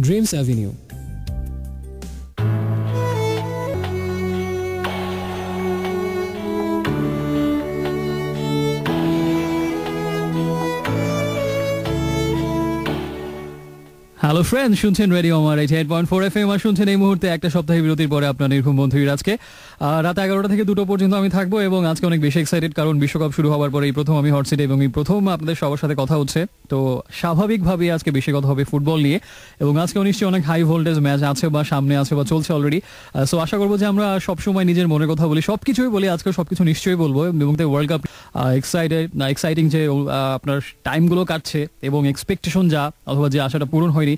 Dreams Avenue. Hello friend, শুনছেন radio Amar 88.4 FM আর শুনছেন এই মুহূর্তে একটা সপ্তাহের বিরতির পরে আপনার নির্ঘুম বন্ধুর আজকে রাত 11টা থেকে 2টো পর্যন্ত আমি থাকবো এবং আজকে অনেক বেশি এক্সাইটেড কারণ বিশ্বকাপ শুরু হওয়ার পরে এই প্রথম আমি হট সিটে এবং এই প্রথম আপনাদের সবার সাথে কথা হচ্ছে। তো স্বাভাবিকভাবেই আজকে বেশি কথা হবে ফুটবল নিয়ে এবং আজকে নিশ্চয়ই অনেক হাই ভোল্টেজ ম্যাচ আছে বা সামনে আছে বা চলছে অলরেডি। সো আশা করবো যে আমরা সবসময় নিজের মনের কথা বলি, সবকিছুই বলি, আজকে সবকিছু নিশ্চয়ই বলবো এবং ওয়ার্ল্ড কাপ এক্সাইটিং যে আপনার টাইমগুলো কাটছে এবং এক্সপেকটেশন যা অথবা যে আশাটা পূরণ হয়নি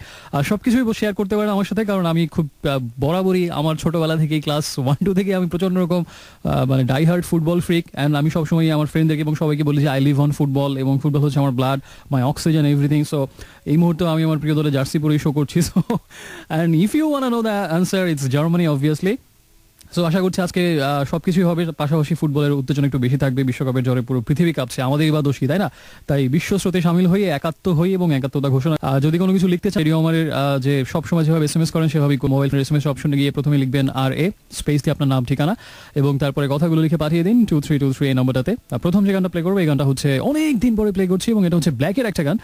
সবকিছুই শেয়ার করতে পারেন আমার সাথে, কারণ আমি খুব বরাবরই আমার ছোটবেলা থেকেই ক্লাস 1-2 থেকে আমি প্রচন্ড রকম মানে die hard football freak and আমি সবসময় আমার ফ্রেন্ডদেরকে এবং সবাইকে বলি যে আই লিভ অন ফুটবল এবং ফুটবল হচ্ছে আমার blood, my oxygen, everything. So এই মুহূর্তে আমি আমার প্রিয় দলের জার্সি পরেই শো করছি। So and if you want know the answer, it's Germany obviously. So আশা করছি আজকে সবকিছুই হবে, পাশাপাশি ফুটবলের উত্তেজনা একটু বেশি থাকবে। বিশ্বকাপের জ্বরে পুরো পৃথিবী কাঁপছে, আমাদের এবার দোষী, তাই না? তাই বিশ্ব স্রোতে সামিল হয়ে একাত্ম হই এবং একাত্মতা ঘোষণা। যদি কোনো কিছু লিখতে চাই, রেডিও আমাদের যে সবসময় যেভাবে SMS করেন সেভাবেই মোবাইল SMS অপশনে গিয়ে প্রথমে লিখবেন RA স্পেস দিয়ে আপনার নাম ঠিকানা এবং তারপরে কথাগুলো লিখে পাঠিয়ে দিন 2323 এই নম্বরটাতে। প্রথম যে গানটা প্লে করবো এই গানটা হচ্ছে অনেক দিন পরে প্লে করছি এবং এটা হচ্ছে ব্ল্যাকের একটা গান,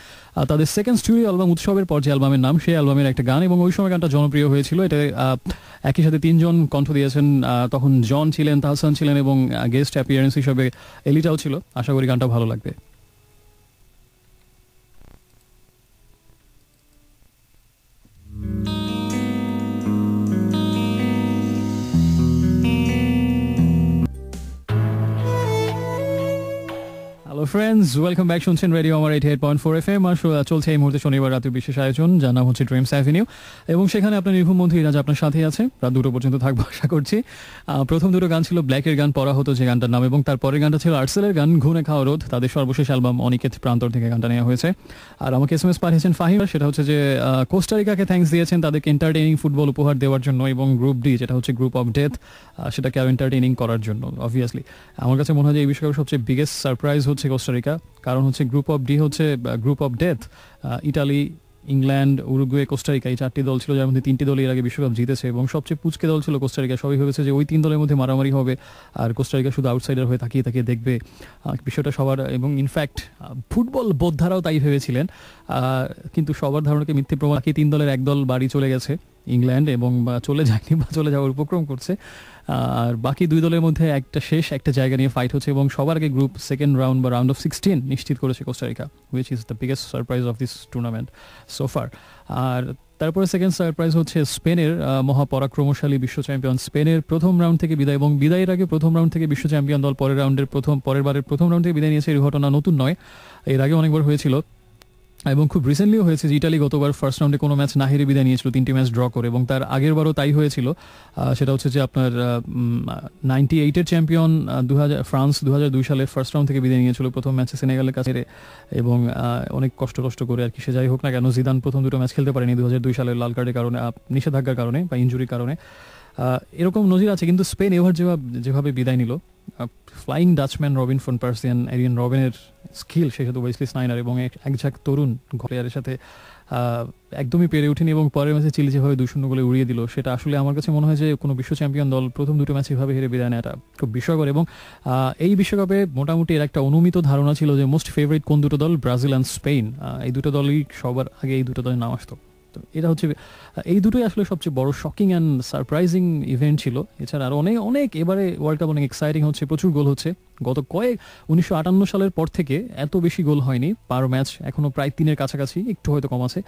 তাদের সেকেন্ড স্টুডিও অ্যালবাম উৎসবের পর যে অ্যালবামের নাম, সেই অ্যালবামের একটা গান এবং ওই সময় গানটা জনপ্রিয় হয়েছিল। এটা একই সাথে 3 জন কণ্ঠ দিয়েছেন, তখন জন ছিলেন, তাহসান ছিলেন এবং গেস্ট অ্যাপিয়ারেন্স হিসেবে এলিটাও ছিল। আশা করি গানটা ভালো লাগবে। Hello friends, welcome back. শুনছেন রেডিও আমার 88.4 FM আর চলছে এই মুহূর্তে শনিবার রাতের বিশেষ আয়োজন যার নাম হচ্ছে ড্রিমস অ্যাভিনিউ এবং সেখানে আপনার নির্ভুম বন্ধু ইরাজ আপনার সাথে আছে। রাত 2টো পর্যন্ত থাকবো আশা করছি। প্রথম দুটো গান ছিল ব্ল্যাকের গান, পড়া হতো যে গানটার নাম, এবং তারপরের গানটা ছিল আর্সেলের গান ঘুনে খাওয়া রোদ, তাদের সর্বশেষ অ্যালবাম অনিকেত প্রান্তর থেকে গানটা নেওয়া হয়েছে। আর আমাকে SMS পাঠিয়েছেন ফাহিম, সেটা হচ্ছে যে কোস্টারিকাকে থ্যাঙ্কস দিয়েছেন তাদেরকে এন্টারটেইনিং ফুটবল উপহার দেওয়ার জন্য এবং গ্রুপ ডি যেটা হচ্ছে গ্রুপ অফ ডেথ সেটাকে আরও এন্টারটেইনিং করার জন্য। অবভিয়াসলি আমার কাছে মনে হয় যে এই বিশ্বকাপের সবচেয়ে বিগেস্ট সারপ্রাইজ হচ্ছে কোস্টারিকা, কারণ হচ্ছে গ্রুপ অফ ডি হচ্ছে group of death. Italy, England, Uruguay, Costa Rica এই 4টি দল ছিল, যার মধ্যে 3টি দল এর আগে বিশ্বকাপ জিতেছে এবং সবচেয়ে পুচকে দল ছিল কোস্টারিকা। সবাই ভেবেছে যে ওই 3 দলের মধ্যে মারামারি হবে আর কোস্টারিকা শুধু আউটসাইডার হয়ে তাকিয়ে তাকিয়ে দেখবে বিষয়টা সবার, এবং ইনফ্যাক্ট ফুটবল বোদ্ধারাও তাই ভেবেছিলেন, কিন্তু সবার ধারণাকে মিথ্যে প্রমাণ। বাকি 3 দলের এক দল বাড়ি চলে গেছে, ইংল্যান্ড, এবং চলে যায়নি বা চলে যাওয়ার উপক্রম করছে। আর বাকি 2 দলের মধ্যে একটা জায়গা নিয়ে ফাইট হচ্ছে এবং সবার আগে গ্রুপ সেকেন্ড রাউন্ড বা রাউন্ড অফ 16 নিশ্চিত করেছে Costa Rica, which is the biggest surprise of this tournament so far. আর তারপরে সেকেন্ড সারপ্রাইজ হচ্ছে স্পেনের মহাপরাক্রমশালী বিশ্ব চ্যাম্পিয়ন স্পেনের প্রথম রাউন্ড থেকে বিদায়, এবং বিদায়ের আগে প্রথম রাউন্ড থেকে বিশ্ব চ্যাম্পিয়ন দল পরের বারের প্রথম রাউন্ড থেকে বিদায় নিয়েছে। এই ঘটনা নতুন নয়, এর আগে অনেকবার হয়েছিল এবং খুব রিসেন্টলিও হয়েছে যে ইটালি গতবার ফার্স্ট রাউন্ডে কোনো ম্যাচ না হেরে বিদায় নিয়েছিল, 3টি ম্যাচ ড্র করে, এবং তার আগের বারও তাই হয়েছিল। সেটা হচ্ছে যে আপনার 98-এর চ্যাম্পিয়ন ফ্রান্স 2002 সালে ফার্স্ট রাউন্ড থেকে বিদায় নিয়েছিল প্রথম ম্যাচে সেনেগালের কাছে এবং অনেক কষ্ট করে আর কি। সে যাই হোক না কেন, জিদান প্রথম 2টো ম্যাচ খেলতে পারেনি 2002 সালের লাল কার্ডের কারণে, নিষেধাজ্ঞার কারণে বা ইনজুরির কারণে। এরকম নজির আছে, কিন্তু স্পেন এবার যেভাবে বিদায় নিল, flying Dutchman Robin van Persie, Arjen রবিনের স্কিল, সেই সাথে ওয়েসলি স্নাইনার এবং এক ঝাঁক তরুণ প্লেয়ারের সাথে একদমই পেরে ওঠেনি এবং পরের ম্যাচে চিলি যেভাবে 2-0 গোলে উড়িয়ে দিল, সেটা আসলে আমার কাছে মনে হয় যে কোনো বিশ্ব চ্যাম্পিয়ন দল প্রথম 2টো ম্যাচ এভাবে হেরে বিদায় নেওয়াটা খুব বিস্ময়কর। এবং এই বিশ্বকাপে মোটামুটি এর একটা অনুমিত ধারণা ছিল যে মোস্ট ফেভারিট কোন 2টো দল, ব্রাজিল অ্যান্ড স্পেন, এই 2টো দলই সবার আগে এই 2টো দলের নাম আসতো। তো এটা হচ্ছে এই দুটোই আসলে সবচেয়ে বড় শকিং অ্যান্ড সারপ্রাইজিং ইভেন্ট ছিল। এছাড়া আরও অনেক এবারে ওয়ার্ল্ড কাপ অনেক এক্সাইটিং হচ্ছে, প্রচুর গোল হচ্ছে। 1958 সালের পর থেকে এত বেশি গোল হয়নি পার ম্যাচ, এখনও প্রায় 3-এর কাছাকাছি, একটু হয়তো কম আছে।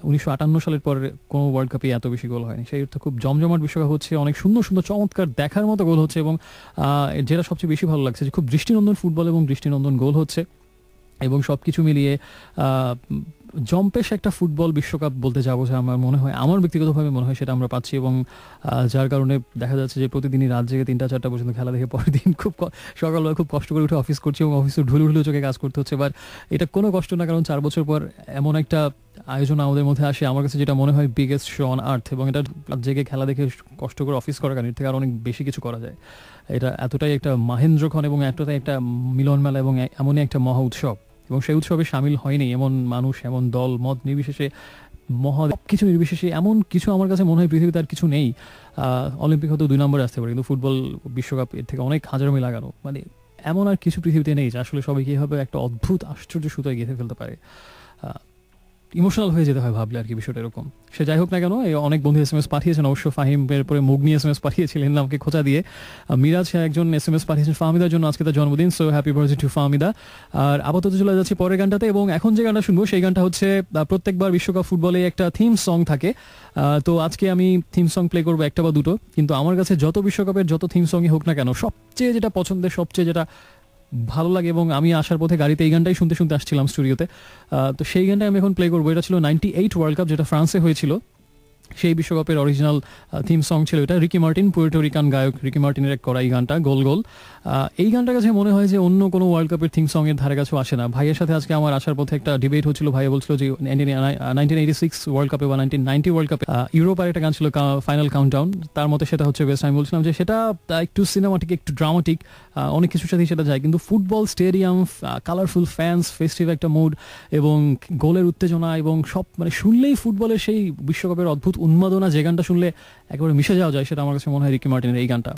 1958 সালের পর কোনো ওয়ার্ল্ড কাপে এত বেশি গোল হয়নি। সেই অর্থে খুব জমজমাট বিশ্বকাপ হচ্ছে, অনেক সুন্দর সুন্দর চমৎকার দেখার মতো গোল হচ্ছে এবং যেটা সবচেয়ে বেশি ভালো লাগছে যে খুব দৃষ্টিনন্দন ফুটবল এবং দৃষ্টিনন্দন গোল হচ্ছে এবং সব কিছু মিলিয়ে জম্পেশ একটা ফুটবল বিশ্বকাপ বলতে যাবো যে আমার মনে হয়, আমার ব্যক্তিগতভাবে মনে হয় সেটা আমরা পাচ্ছি। এবং যার কারণে দেখা যাচ্ছে যে প্রতিদিনই রাত জেগে 3টা-4টা পর্যন্ত খেলা দেখে পরের দিন খুব সকালবেলা খুব কষ্ট করে উঠে অফিস করছি এবং অফিসে ঢুলু চোখে কাজ করতে হচ্ছে। এবার এটা কোনো কষ্ট না, কারণ 4 বছর পর এমন একটা আয়োজন আমাদের মধ্যে আসে, আমার কাছে যেটা মনে হয় বিগেস্ট শো অন আর্থ, এবং এটা রাত জেগে খেলা দেখে কষ্ট করে অফিস করার কারণে এর থেকে আর অনেক বেশি কিছু করা যায়। এটা এতটাই একটা মহেন্দ্রক্ষণ এবং এতটাই একটা মিলন মেলা এবং এমনই একটা মহা উৎসব, এবং সেই উৎসবে সামিল হয়নি এমন মানুষ, এমন দল, মত নির্বিশেষে কিছু নির্বিশেষে এমন কিছু আমার কাছে মনে হয় পৃথিবীতে আর কিছু নেই। অলিম্পিক হয়তো 2 নম্বরে আসতে পারে, কিন্তু ফুটবল বিশ্বকাপ এর থেকে অনেক হাজার মিল লাগানো, মানে এমন আর কিছু পৃথিবীতে নেই যে আসলে সবাই কীভাবে একটা অদ্ভুত আশ্চর্য সুতোয় গেঁথে ফেলতে পারে। ইমোশনাল হয়ে যেতে হয় ভাবলে আর কি, বিষয়টা এরকম। সে যাই হোক না কেন, এই অনেক বন্ধু SMS পাঠিয়েছেন, অবশ্য ফাহিমের পরে মুগনি SMS পাঠিয়েছিলেন আমাকে খোঁচা দিয়ে। মিরাজ একজন SMS পাঠিয়েছেন ফাহমিদার জন্য, আজকে তার জন্মদিন, so happy birthday to Fahmida. আর আপাতত চলে যাচ্ছি পরের গানটাতে, এবং এখন যে গানটা শুনবো সেই গানটা হচ্ছে প্রত্যেকবার বিশ্বকাপ ফুটবলে একটা থিম সং থাকে। তো আজকে আমি থিম সং প্লে করবো একটা বা দুটো, কিন্তু আমার কাছে যত বিশ্বকাপের যত থিম সঙ্গই হোক না কেন, সবচেয়ে যেটা পছন্দের, সবচেয়ে যেটা ভালো লাগে, এবং আমি আসার পথে গাড়িতে এই গানটাই শুনতে শুনতে আসছিলাম স্টুডিওতে, তো সেই গানটাই আমি এখন প্লে করবো। এটা ছিল 98 ওয়ার্ল্ড কাপ, যেটা ফ্রান্সে হয়েছিল, সেই বিশ্বকাপের অরিজিনাল থিম সং ছিল এটা। রিকি মার্টিন, পুয়ের্টোরিকান গায়ক রিকি মার্টিনের এক করা এই গানটা, গোল গোল। এই গানটার কাছে মনে হয় যে অন্য কোনো ওয়ার্ল্ড কাপের থিম সং এর ধারে কাছেও আসে না। ভাইয়ের সাথে আজকে আমার আসার পথে একটা ডিবেট হচ্ছিল, ভাইয়া বলছিল যে 1986 ওয়ার্ল্ড কাপে বা 1990 ওয়ার্ল্ড কাপে ইউরোপার একটা গান ছিল ফাইনাল কাউন্টডাউন, তার মতে সেটা হচ্ছে বেস্ট। আমি বলছিলাম যে সেটা একটু সিনেমাটিক, একটু ড্রামাটিক, অনেক কিছুর সাথেই সেটা যায়, কিন্তু football stadium, colourful fans, festive একটা মুড, এবং গোলের উত্তেজনা, এবং সব মানে শুনলেই ফুটবলের সেই বিশ্বকাপের অদ্ভুত উন্মাদনা, যে গানটা শুনলে একেবারে মিশে যাওয়া যায়, সেটা আমার কাছে মনে হয় রিকি মার্টিনের এই গানটা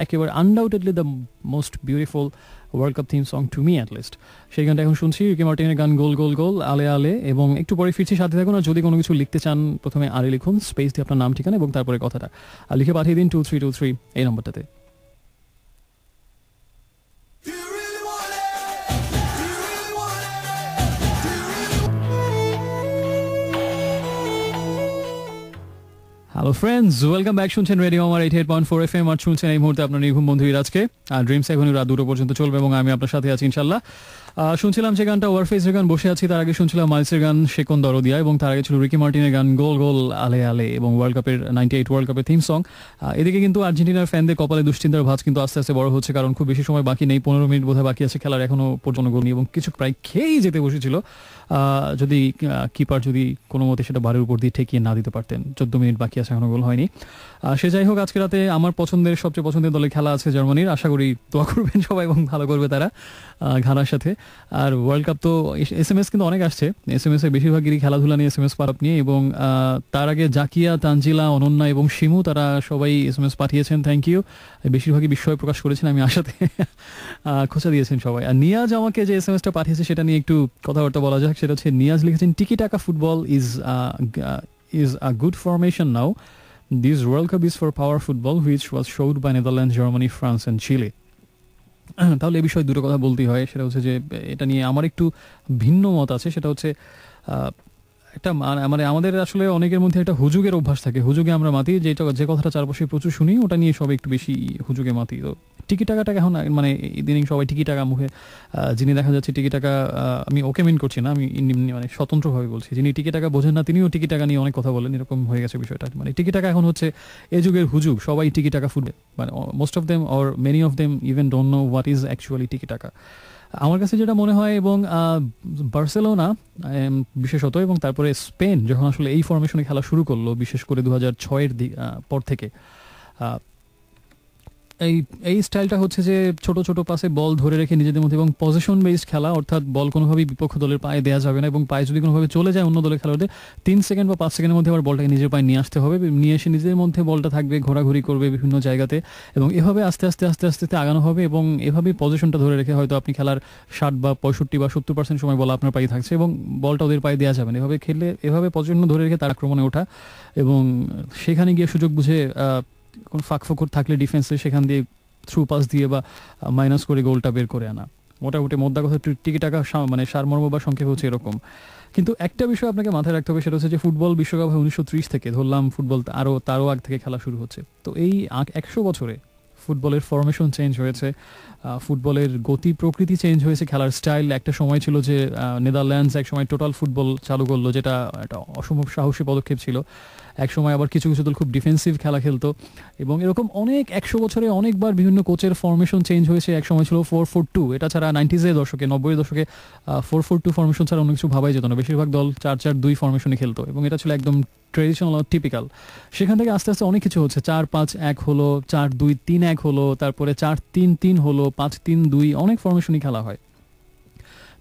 একেবারে undoubtedly the most beautiful world cup theme song to me at least. সেই গানটা এখন শুনছি, রিকি মার্টিনের গান গোল গোল গোল, আলে আলে, এবং একটু পরে ফিরছি, সাথে থাকুন। আর যদি কোনো কিছু লিখতে চান, প্রথমে আলে লিখুন, স্পেস দিয়ে আপনার নাম ঠিকানা এবং তারপরে কথাটা লিখে পাঠিয়ে দিন 2323 এই নম্বরটাতে। Hello friends, welcome back. শুনছেন রেডিও আমার 88.4 FM, আর শুনছেন এই মুহূর্তে আপনার নির্ঘুম বন্ধু আজকে। আর ড্রিমস এখনই রাত 2টো পর্যন্ত চলবে, এবং আমি আপনার সাথে আছি ইনশাল্লাহ। শুনছিলাম যে গানটা ওয়ারফেজের গান বসে আছি, তার আগে শুনছিলাম মাইলসের গান শেকন দরদিয়া, এবং তার আগে ছিল রিকি মার্টিনের গান গোল গোল আলে আলে, এবং ওয়ার্ল্ড কাপের 98 ওয়ার্ল্ড কাপের থিম সং। এদিকে কিন্তু আর্জেন্টিনার ফ্যানদের কপালে দুশ্চিন্তার ভাঁজ কিন্তু আস্তে আস্তে বড় হচ্ছে, কারণ খুব বেশি সময় বাকি নেই, 15 মিনিট বোধহয় বাকি আছে খেলার, এখনো পর্যন্ত গোল নেই, এবং কিছু প্রায় খেয়েই যেতে বসেছিল যদি কিপার যদি কোনো মতে সেটা বারের উপর দিয়ে ঠেকিয়ে না দিতে পারতেন। 14 মিনিট বাকি আছে, এখনো গোল হয়নি। সে যাই হোক, আজকে রাতে আমার সবচেয়ে পছন্দের দলে খেলা আছে জার্মানির, আশা করি দোয়া করবেন সবাই এবং ভালো করবে তারা ঘানার সাথে। আর ওয়ার্ল্ড কাপ তো SMS কিন্তু অনেক আসছে, SMS এর বেশিরভাগই খেলাধুলা নিয়ে, SMS পারাপ নিয়ে, এবং তার আগে জাকিয়া, তানজিলা, অনন্যা এবং শিমু তারা সবাই SMS পাঠিয়েছেন, থ্যাংক ইউ। বেশিরভাগই বিস্ময় প্রকাশ করেছেন আমি আসাতে, খোঁচা দিয়েছেন সবাই। আর নিয়াজ আমাকে যে SMS-টা পাঠিয়েছে সেটা নিয়ে একটু কথাবার্তা বলা যাক। সেটা হচ্ছে, নিয়াজ লিখেছেন, টিকি টাকা football is a good formation now. This World Cup is for power football, which was showed by Netherlands, Germany, France and Chile. তাহলে এই বিষয়ে দুটো কথা বলতেই হয়। সেটা হচ্ছে যে এটা নিয়ে আমার একটু ভিন্ন মত আছে। সেটা হচ্ছে একটা মানে আমাদের আসলে অনেকের মধ্যে একটা হুজুগের অভ্যাস থাকে, হুজুগে আমরা মাতি, যে কথাটা চারপাশে প্রচুর শুনি ওটা নিয়ে সবাই একটু বেশি হুজুগে মাতি। তো টিকি টাকাটা এখন মানে ইদানিং সবাই টিকি টাকা মুখে, যিনি দেখা যাচ্ছে টিকি টাকা, আমি ওকে মিন করছি না, আমি মানে স্বতন্ত্রভাবে বলছি, যিনি টিকি টাকা বোঝেন না তিনিও টিকি টাকা নিয়ে অনেক কথা বলেন, এরকম হয়ে গেছে বিষয়টা। মানে টিকি টাকা এখন হচ্ছে এ যুগের হুজুগ, সবাই টিকি টাকা ফুটবে, মানে most of them or many of them even don't know what is actually টিকি টাকা। আমার কাছে যেটা মনে হয়, এবং বার্সেলোনা বিশেষত, এবং তারপরে স্পেন যখন আসলে এই ফরমেশনে খেলা শুরু করলো, বিশেষ করে 2006-এর পর থেকে, এই স্টাইলটা হচ্ছে যে ছোট ছোট পাসে বল ধরে রেখে নিজেদের মধ্যে, এবং পজিশন বেসড খেলা, অর্থাৎ বল কোনোভাবেই বিপক্ষ দলের পায়ে দেওয়া যাবে না, এবং পায়ে যদি কোনোভাবে চলে যায় অন্য দলের খেলোয়াড়দের, 3 সেকেন্ড বা 5 সেকেন্ডের মধ্যে আবার বলটাকে নিজের পায়ে নিয়ে আসতে হবে, নিয়ে এসে নিজের মধ্যে বলটা থাকবে, ঘোরাঘুরি করবে বিভিন্ন জায়গাতে, এবং এভাবে আস্তে আস্তে আস্তে আস্তে আগানো হবে, এবং এভাবেই পজিশনটা ধরে রেখে হয়তো আপনি খেলার 60 বা 65 বা 70% সময় বল আপনার পায়ে থাকছে, এবং বলটা ওদের পায়ে দেওয়া যাবে না। এভাবে খেললে, এভাবে পজিশন ধরে রেখে তার আক্রমণে ওঠা, এবং সেখানে গিয়ে সুযোগ বুঝে কোন ফাঁকফোকর থাকলে ডিফেন্সে সেখান দিয়ে থ্রু পাস দিয়ে বা মাইনাস করে গোলটা বের করে আনা। মোটামুটি মোদ্দা কথা টিকি টাকা মানে সারমর্ম বা সংক্ষেপ হচ্ছে এরকম। কিন্তু একটা বিষয় আপনাকে মাথায় রাখতে হবে, সেটা হচ্ছে যে ফুটবল বিশ্বকাপ 1930 থেকে, ধরলাম ফুটবল তারও আগ থেকে খেলা শুরু হচ্ছে। তো এই 100 বছরে ফুটবলের ফরমেশন চেঞ্জ হয়েছে, ফুটবলের গতি প্রকৃতি চেঞ্জ হয়েছে, খেলার স্টাইল। একটা সময় ছিল যে নেদারল্যান্ডস এক সময় টোটাল ফুটবল চালু করলো, যেটা একটা অসম্ভব সাহসী পদক্ষেপ ছিল। এক সময় আবার কিছু কিছু দল খুব ডিফেন্সিভ খেলা খেলতো, এবং এরকম অনেক 100 বছরে অনেকবার বিভিন্ন কোচের ফরমেশন চেঞ্জ হয়েছে। এক সময় ছিল 4-4-2, এটা ছাড়া 90s-এর দশকে, 90-এর দশকে 4-4-2 ফরমেশন ছাড়া অন্য কিছু ভাবাই যেত না। বেশিরভাগ দল 4-4-2 ফরমেশনে খেলতো, এবং এটা ছিল একদম ট্রেডিশনাল আর টিপিক্যাল। সেখান থেকে আস্তে আস্তে অনেক কিছু হচ্ছে, 4-5-1 হলো, 4-2-3-1 হলো, তারপরে 4-3-3 হলো, 5-3-2, অনেক ফরমেশনই খেলা হয়।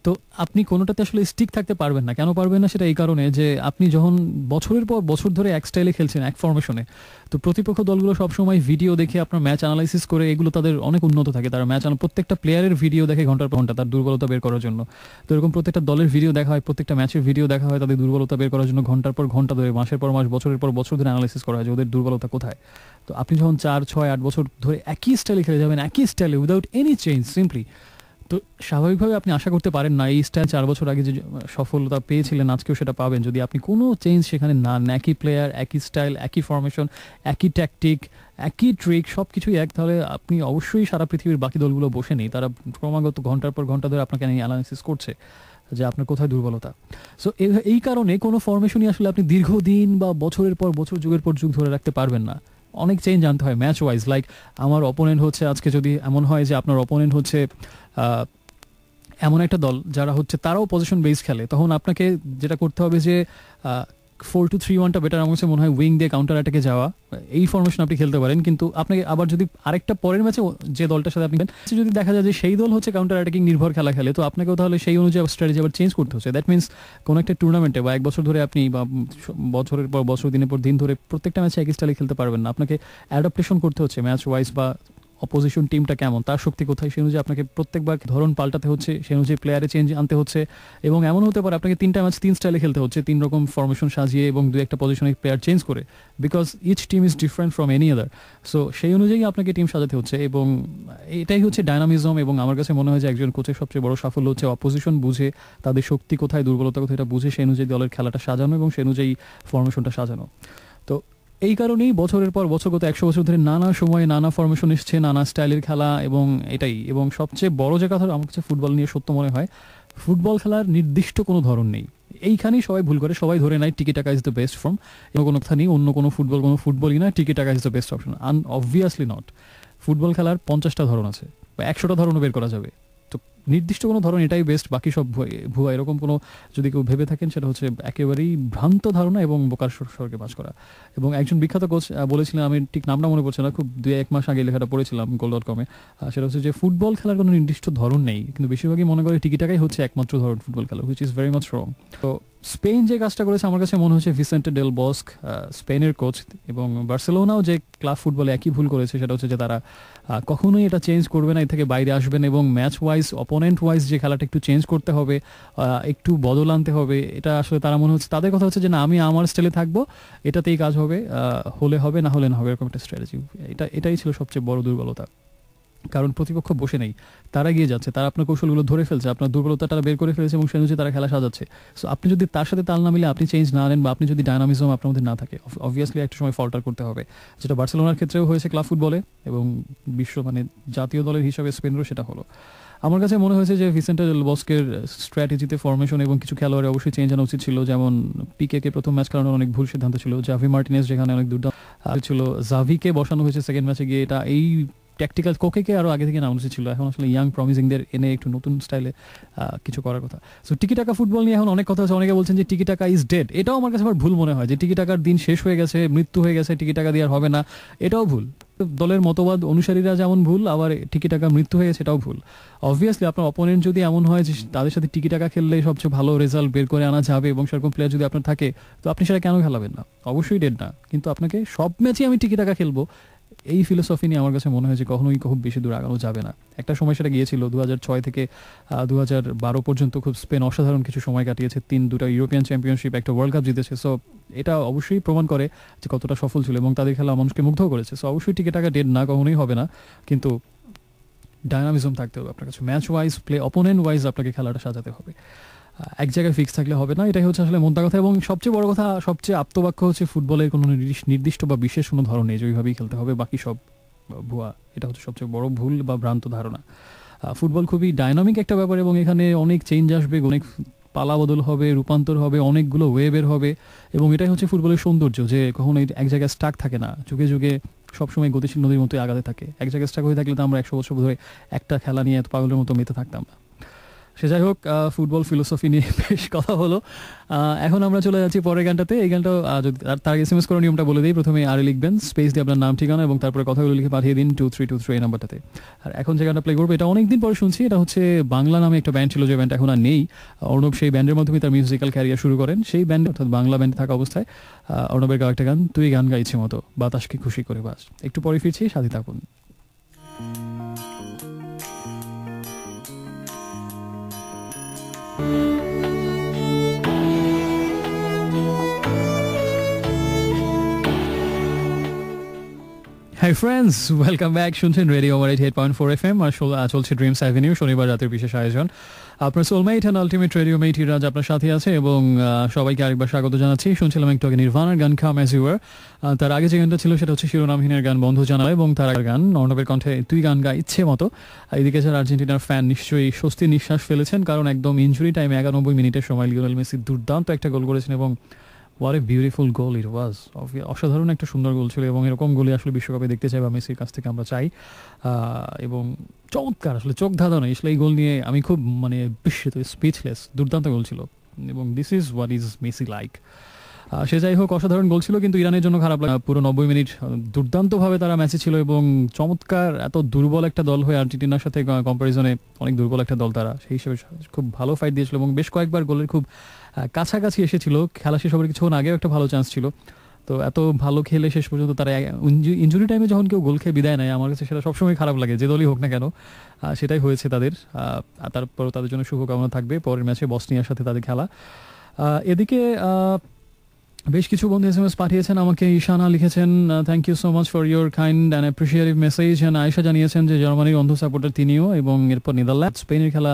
তো আপনি কোনোটাতে আসলে স্টিক থাকতে পারবেন না। কেন পারবেন না? সেটা এই কারণে যে আপনি যখন বছরের পর বছর ধরে এক স্টাইলে খেলছেন, এক ফরমেশনে, তো প্রতিপক্ষ দলগুলো সবসময় ভিডিও দেখে আপনার ম্যাচ অ্যানালাইসিস করে, এগুলো তাদের অনেক উন্নত থাকে। তারা প্রত্যেকটা প্লেয়ারের ভিডিও দেখে ঘন্টার পর ঘন্টা তার দুর্বলতা বের করার জন্য। তো এরকম প্রত্যেকটা দলের ভিডিও দেখা হয়, প্রত্যেকটা ম্যাচের ভিডিও দেখা হয় তাদের দুর্বলতা বের করার জন্য, ঘন্টার পর ঘন্টা ধরে, মাসের পর মাস, বছরের পর বছর ধরে অ্যানালাইসিস করা হয় যে ওদের দুর্বলতা কোথায়। তো আপনি যখন 4, 6, 8 বছর ধরে একই স্টাইলে খেলে যাবেন, একই স্টাইলে উইদাউট এনি চেঞ্জ সিম্পলি, তো স্বাভাবিকভাবে আপনি আশা করতে পারেন না এই স্টাইল 4 বছর আগে যে সফলতা পেয়েছিলেন আজকেও সেটা পাবেন যদি আপনি কোনো চেঞ্জ সেখানে না, একই প্লেয়ার, একই স্টাইল, একই ফরমেশন, একই ট্যাকটিক, একই ট্রিক, সব কিছুই এক। তাহলে আপনি অবশ্যই সারা পৃথিবীর বাকি দলগুলো বসে নেই, তারা ক্রমাগত ঘন্টার পর ঘন্টা ধরে আপনাকে নিয়ে অ্যানালাইসিস করছে যে আপনার কোথায় দুর্বলতা। সো এই কারণে কোনো ফরমেশনই আসলে আপনি দীর্ঘদিন বা বছরের পর বছর, যুগের পর যুগ ধরে রাখতে পারবেন না। অনেক চেঞ্জ আনতে হয় ম্যাচ ওয়াইজ। লাইক আমার অপোনেন্ট হচ্ছে, আজকে যদি এমন হয় যে আপনার অপোনেন্ট হচ্ছে এমন একটা দল যারা হচ্ছে তারাও পজিশন বেস খেলে, তখন আপনাকে যেটা করতে হবে যে 4-2-3-1টা বেটার আমার কাছে মনে হয়, উইং দিয়ে কাউন্টার অ্যাটাকে যাওয়া। এই ফরমেশন আপনি খেলতে পারেন, কিন্তু আপনাকে আবার যদি আরেকটা পরের ম্যাচে যে দলটার সাথে আপনি যদি দেখা যায় যে সেই দল হচ্ছে কাউন্টার অ্যাটাকিং নির্ভর খেলা খেলে, তো আপনাকেও তাহলে সেই অনুযায়ী স্ট্র্যাটেজি আবার চেঞ্জ করতে হচ্ছে। দ্যাট মিনস কোনো একটা টুর্নামেন্টে বা 1 বছর ধরে আপনি, বা বছরের পর বছর, দিনের পর দিন ধরে প্রত্যেকটা ম্যাচে একই স্টাইলে খেলতে পারবেন না। আপনাকে অ্যাডাপ্টেশন করতে হচ্ছে ম্যাচ ওয়াইজ, বা অপোজিশন টিমটা কেমন, তার শক্তি কোথায়, সেই অনুযায়ী আপনাকে প্রত্যেকবার ধরন পাল্টাতে হচ্ছে, সেই অনুযায়ী প্লেয়ারে চেঞ্জ আনতে হচ্ছে। এবং এমন হতে পারে আপনাকে 3টা ম্যাচ 3 স্টাইলে খেলতে হচ্ছে, 3 রকম ফরমেশন সাজিয়ে এবং 2-1টা পজিশনে প্লেয়ার চেঞ্জ করে, because each team is different from any other. So সেই অনুযায়ী আপনাকে টিম সাজাতে হচ্ছে, এবং এটাই হচ্ছে ডায়নামিজম। এবং আমার কাছে মনে হয় যে একজন কোচের সবচেয়ে বড় সাফল্য হচ্ছে অপোজিশন বুঝে, তাদের শক্তি কোথায়, দুর্বলতা কোথায়, এটা বুঝে সেই অনুযায়ী দলের খেলাটা সাজানো এবং সেই অনুযায়ী ফরমেশনটা সাজানো। তো এই কারণেই বছরের পর বছর, গত 100 বছর ধরে নানা সময়ে নানা ফরমেশন এসছে, নানা স্টাইলের খেলা, এবং এটাই। এবং সবচেয়ে বড় যে কথা আমার কাছে ফুটবল নিয়ে সত্য মনে হয়, ফুটবল খেলার নির্দিষ্ট কোনো ধরন নেই। এইখানেই সবাই ভুল করে, সবাই ধরে নেয় টিকি টাকা ইজ দ্য বেস্ট ফর্ম, এবং কোনো কথা নেই অন্য কোনো ফুটবলই না, টিকি টাকা is the best option. Obviously not. Football খেলার 50টা ধরন আছে, বা 100টা ধরনও বের করা যাবে। তো নির্দিষ্ট কোনো ধরন এটাই বেস্ট, বাকি সব ভুয়া, এরকম কোনো যদি কেউ ভেবে থাকেন, সেটা হচ্ছে একেবারেই ভ্রান্ত ধারণা এবং বোকার স্বর্গে বাস করা। এবং একজন বিখ্যাত কোচ বলেছিলেন, আমি ঠিক নামটা মনে পড়ছে না, খুব 2-1 মাস আগে লেখাটা পড়েছিলাম goal.com-এ, সেটা হচ্ছে যে ফুটবল খেলার কোনো নির্দিষ্ট ধরন নেই, কিন্তু বেশিরভাগই মনে করে টিকি টাকাই হচ্ছে একমাত্র ধরন ফুটবল খেলা, হুইচ ইজ ভেরি মাচ রং। তো স্পেন যে কাজটা করেছে আমার কাছে মনে হচ্ছে ভিসেন্টে ডেল বস্ক, স্পেনের কোচ, এবং বার্সেলোনাও যে ক্লাব ফুটবলে একই ভুল করেছে, সেটা হচ্ছে যে তারা কখনোই এটা চেঞ্জ করবে না, এর থেকে বাইরে আসবেন, এবং ম্যাচ ওয়াইজ, অপোনেন্ট ওয়াইজ যে খেলাটা একটু চেঞ্জ করতে হবে, একটু বদল আনতে হবে, এটা আসলে তারা মনে হচ্ছে, তাদের কথা হচ্ছে যে না, আমি আমার স্টাইলে থাকবো, এটাতেই কাজ হবে, হলে হবে, না হলে না হবে, এরকম একটা স্ট্র্যাটেজি। এটাই ছিল সবচেয়ে বড় দুর্বলতা, কারণ প্রতিপক্ষ বসে নেই, তারা গিয়ে যাচ্ছে, তারা আপনার কৌশলগুলো ধরে ফেলছে, আপনার দুর্বলতাটা বের করে ফেলেছে, এবং সেই অনুযায়ী তারা খেলা সাজাচ্ছে। সো আপনি যদি তার সাথে তাল না মিলে আপনি চেঞ্জ না আনেন, বা আপনি যদি ডায়নামিজম আপনার মধ্যে না থাকে, অবভিয়াসলি একটা সময় ফল্টার করতে হবে, যেটা বার্সেলোনার ক্ষেত্রেও হয়েছে ক্লাব ফুটবলে, এবং বিশ্ব জাতীয় দলের হিসাবে স্পেনেরও সেটা হলো। আমার কাছে মনে হয়েছে যে ভিসেন্টে ডেল বস্কের স্ট্র্যাটেজিতে, ফরমেশন এবং কিছু খেলোয়াড়ের অবশ্যই চেঞ্জ আনা উচিত ছিল। যেমন পিকে প্রথম ম্যাচ খেলানোর অনেক ভুল সিদ্ধান্ত ছিল, জাভি মার্টিনেজ যেখানে অনেক দুর্দান্ত ছিল, জাভিকে বসানো হয়েছে সেকেন্ড ম্যাচে গিয়ে, এটা এই ট্যাকটিক্যাল কোকেকে আরও আগে থেকে নাম উচিত ছিল। এখন আসলে ইয়াং প্রমিসিংদের এনে একটু নতুন স্টাইলে কিছু করার কথা। সো টিকি টাকা ফুটবল নিয়ে এখন অনেক কথা হচ্ছে, অনেকে বলছেন যে টিকি টাকা ইজ ডেড, এটাও আমার কাছে আবার ভুল মনে হয়, যে টিকি টাকার দিন শেষ হয়ে গেছে, মৃত্যু হয়ে গেছে, টিকি টাকা দিয়ে আর হবে না, এটাও ভুল। দলের মতবাদ অনুসারীরা যেমন ভুল, আবার টিকি টাকা মৃত্যু হয়ে গেছে এটাও ভুল। অবভিয়াসলি আপনার অপোনেন্ট যদি এমন হয় যে তাদের সাথে টিকি টাকা খেললে সবচেয়ে ভালো রেজাল্ট বের করে আনা যাবে, এবং সেরকম প্লেয়ার যদি আপনার থাকে, তো আপনি সেটা কেন খেলাবেন না? অবশ্যই ডেড না, কিন্তু আপনাকে সব ম্যাচে আমি টিকি টাকা খেলবো, এই ফিলোসফি নিয়ে আমার কাছে মনে হয় যে কখনোই খুব বেশি দূর আগানো যাবে না। একটা সময় সেটা গিয়েছিল 2006 থেকে 2012 পর্যন্ত, খুব স্পেন অসাধারণ কিছু সময় কাটিয়েছে, 2টা ইউরোপিয়ান চ্যাম্পিয়নশিপ, একটা ওয়ার্ল্ড কাপ জিতেছে। সো এটা অবশ্যই প্রমাণ করে যে কতটা সফল ছিল, এবং তাদের খেলা মানুষকে মুগ্ধ করেছে। সো অবশ্যই টিকে টাকা ডেড না, কখনোই হবে না, কিন্তু ডায়নামিজম থাকতে হবে আপনার কাছে, ম্যাচ ওয়াইজ, অপোনেন্ট ওয়াইজ আপনাকে খেলাটা সাজাতে হবে, এক জায়গায় ফিক্স থাকলে হবে না। এটাই হচ্ছে আসলে মোদ্দা কথা। এবং সবচেয়ে বড় কথা, সবচেয়ে আপ্তবাক্য হচ্ছে, ফুটবলের কোনো নির্দিষ্ট বা বিশেষ কোনো ধরন নেই যে ওইভাবেই খেলতে হবে, বাকি সব ভুয়া। এটা হচ্ছে সবচেয়ে বড় ভুল বা ভ্রান্ত ধারণা। ফুটবল খুবই ডায়নামিক একটা ব্যাপার, এবং এখানে অনেক চেঞ্জ আসবে, অনেক পালা বদল হবে, রূপান্তর হবে, অনেকগুলো ওয়েবের হবে, এবং এটাই হচ্ছে ফুটবলের সৌন্দর্য, যে কখনো এক জায়গায় স্টাক থাকে না, যুগে যুগে সবসময় গতিশীল নদীর মতোই আগাতে থাকে। এক জায়গায় স্টাক হয়ে থাকলে তো আমরা 100 বছর ধরে একটা খেলা নিয়ে এত পাগলের মতো মেতে থাকতাম না। সে যাই হোক, ফুটবল ফিলোসফি নিয়ে বেশ কথা হলো। এখন আমরা চলে যাচ্ছি পরের গানটাতে। এই গানটা তার এসএমএস করার নিয়মটা বলে দিই। প্রথমে আরে লিখবেন, স্পেস দিয়ে আপনার নাম ঠিকানা এবং তারপরে কথাগুলো লিখে পাঠিয়ে দিন 2323 এই নাম্বারটাতে। আর এখন যে গানটা প্লে করবো এটা অনেকদিন পরে শুনছি। এটা হচ্ছে বাংলা নামে একটা ব্যান্ড ছিল, যে ব্যান্ড এখন আর নেই। অর্ণব সেই ব্যান্ডের মাধ্যমে তার মিউজিক্যাল ক্যারিয়ার শুরু করেন। সেই ব্যান্ড অর্থাৎ বাংলা ব্যান্ডে থাকা অবস্থায় অর্ণবের গাওয়া একটা গান, তুই গান গাইছে মতো, বাতাসকে খুশি করে বাস। একটু পরে ফিরছি, সাথে থাকুন। Hi friends, welcome back. শুনছেন রেডিও 88.4 FM আর চলছে ড্রিমস অ্যাভিনিউ শনিবার রাতের বিশেষ আয়োজন। আপনার সোলমেট অ্যান্ড আলটিমেট রেডিও মেট হিরাজ আপনার সাথে আছে এবং সবাইকে আরেকবার স্বাগত জানাচ্ছি। শুনছিলাম একটু আগে নির্ভানার গান কাম অ্যাজ ইউ আর। তার আগে যে গানটা ছিল সেটা হচ্ছে শিরোনামহীনের গান বন্ধু জানালা, এবং তার আগের গান অর্ণবের কণ্ঠে তুই গান গা ইচ্ছে মতো। এদিকে যারা আর্জেন্টিনার ফ্যান নিশ্চয়ই স্বস্তির নিঃশ্বাস ফেলেছেন, কারণ একদম ইনজুরি টাইমে 91 মিনিটের সময় লিওনেল মেসি দুর্দান্ত একটা গোল করেছেন এবং what a beautiful goal it was. অসাধারণ একটা সুন্দর গোল ছিল এবং এরকম গোলই আসলে বিশ্বকাপে দেখতে চাই বা মেসির কাছ থেকে আমরা চাই। এবং চমৎকার, আসলে চোখ ধাঁধানো আসলে এই গোল নিয়ে আমি খুব বিস্মিত, স্পিচলেস। দুর্দান্ত গোল ছিল এবং this is what is Messi like. সে যাই হোক, অসাধারণ গোল ছিল, কিন্তু ইরানের জন্য খারাপ লাগে। পুরো 90 মিনিট দুর্দান্তভাবে তারা ম্যাচে ছিল এবং চমৎকার, এত দুর্বল একটা দল হয়ে আর্জেন্টিনার সাথে কম্পারিজনে অনেক দুর্বল একটা দল তারা, সেই হিসেবে খুব ভালো ফাইট দিয়েছিল এবং বেশ কয়েকবার গোলের খুব কাছাকাছি এসেছিল। খেলা শেষ হবার কিছুক্ষণ আগেও একটা ভালো চান্স ছিল। তো এত ভালো খেলে শেষ পর্যন্ত তারা ইনজুরি টাইমে যখন কেউ গোল খেয়ে বিদায় নেয়, আমার কাছে সেটা সবসময় খারাপ লাগে, যে দলই হোক না কেন। সেটাই হয়েছে তাদের। তারপরও তাদের জন্য শুভকামনা থাকবে পরের ম্যাচে বসনিয়ার সাথে তাদের খেলা। এদিকে বেশ কিছু বন্ধু এসএমএস পাঠিয়েছেন আমাকে। ঈশানা লিখেছেন, thank you so much for your kind and appreciative message. And Ayesha জানিয়েছেন যে জার্মানির অন্ধ সাপোর্টার তিনিও, এবং এরপর নেদারল্যান্ড স্পেনের খেলা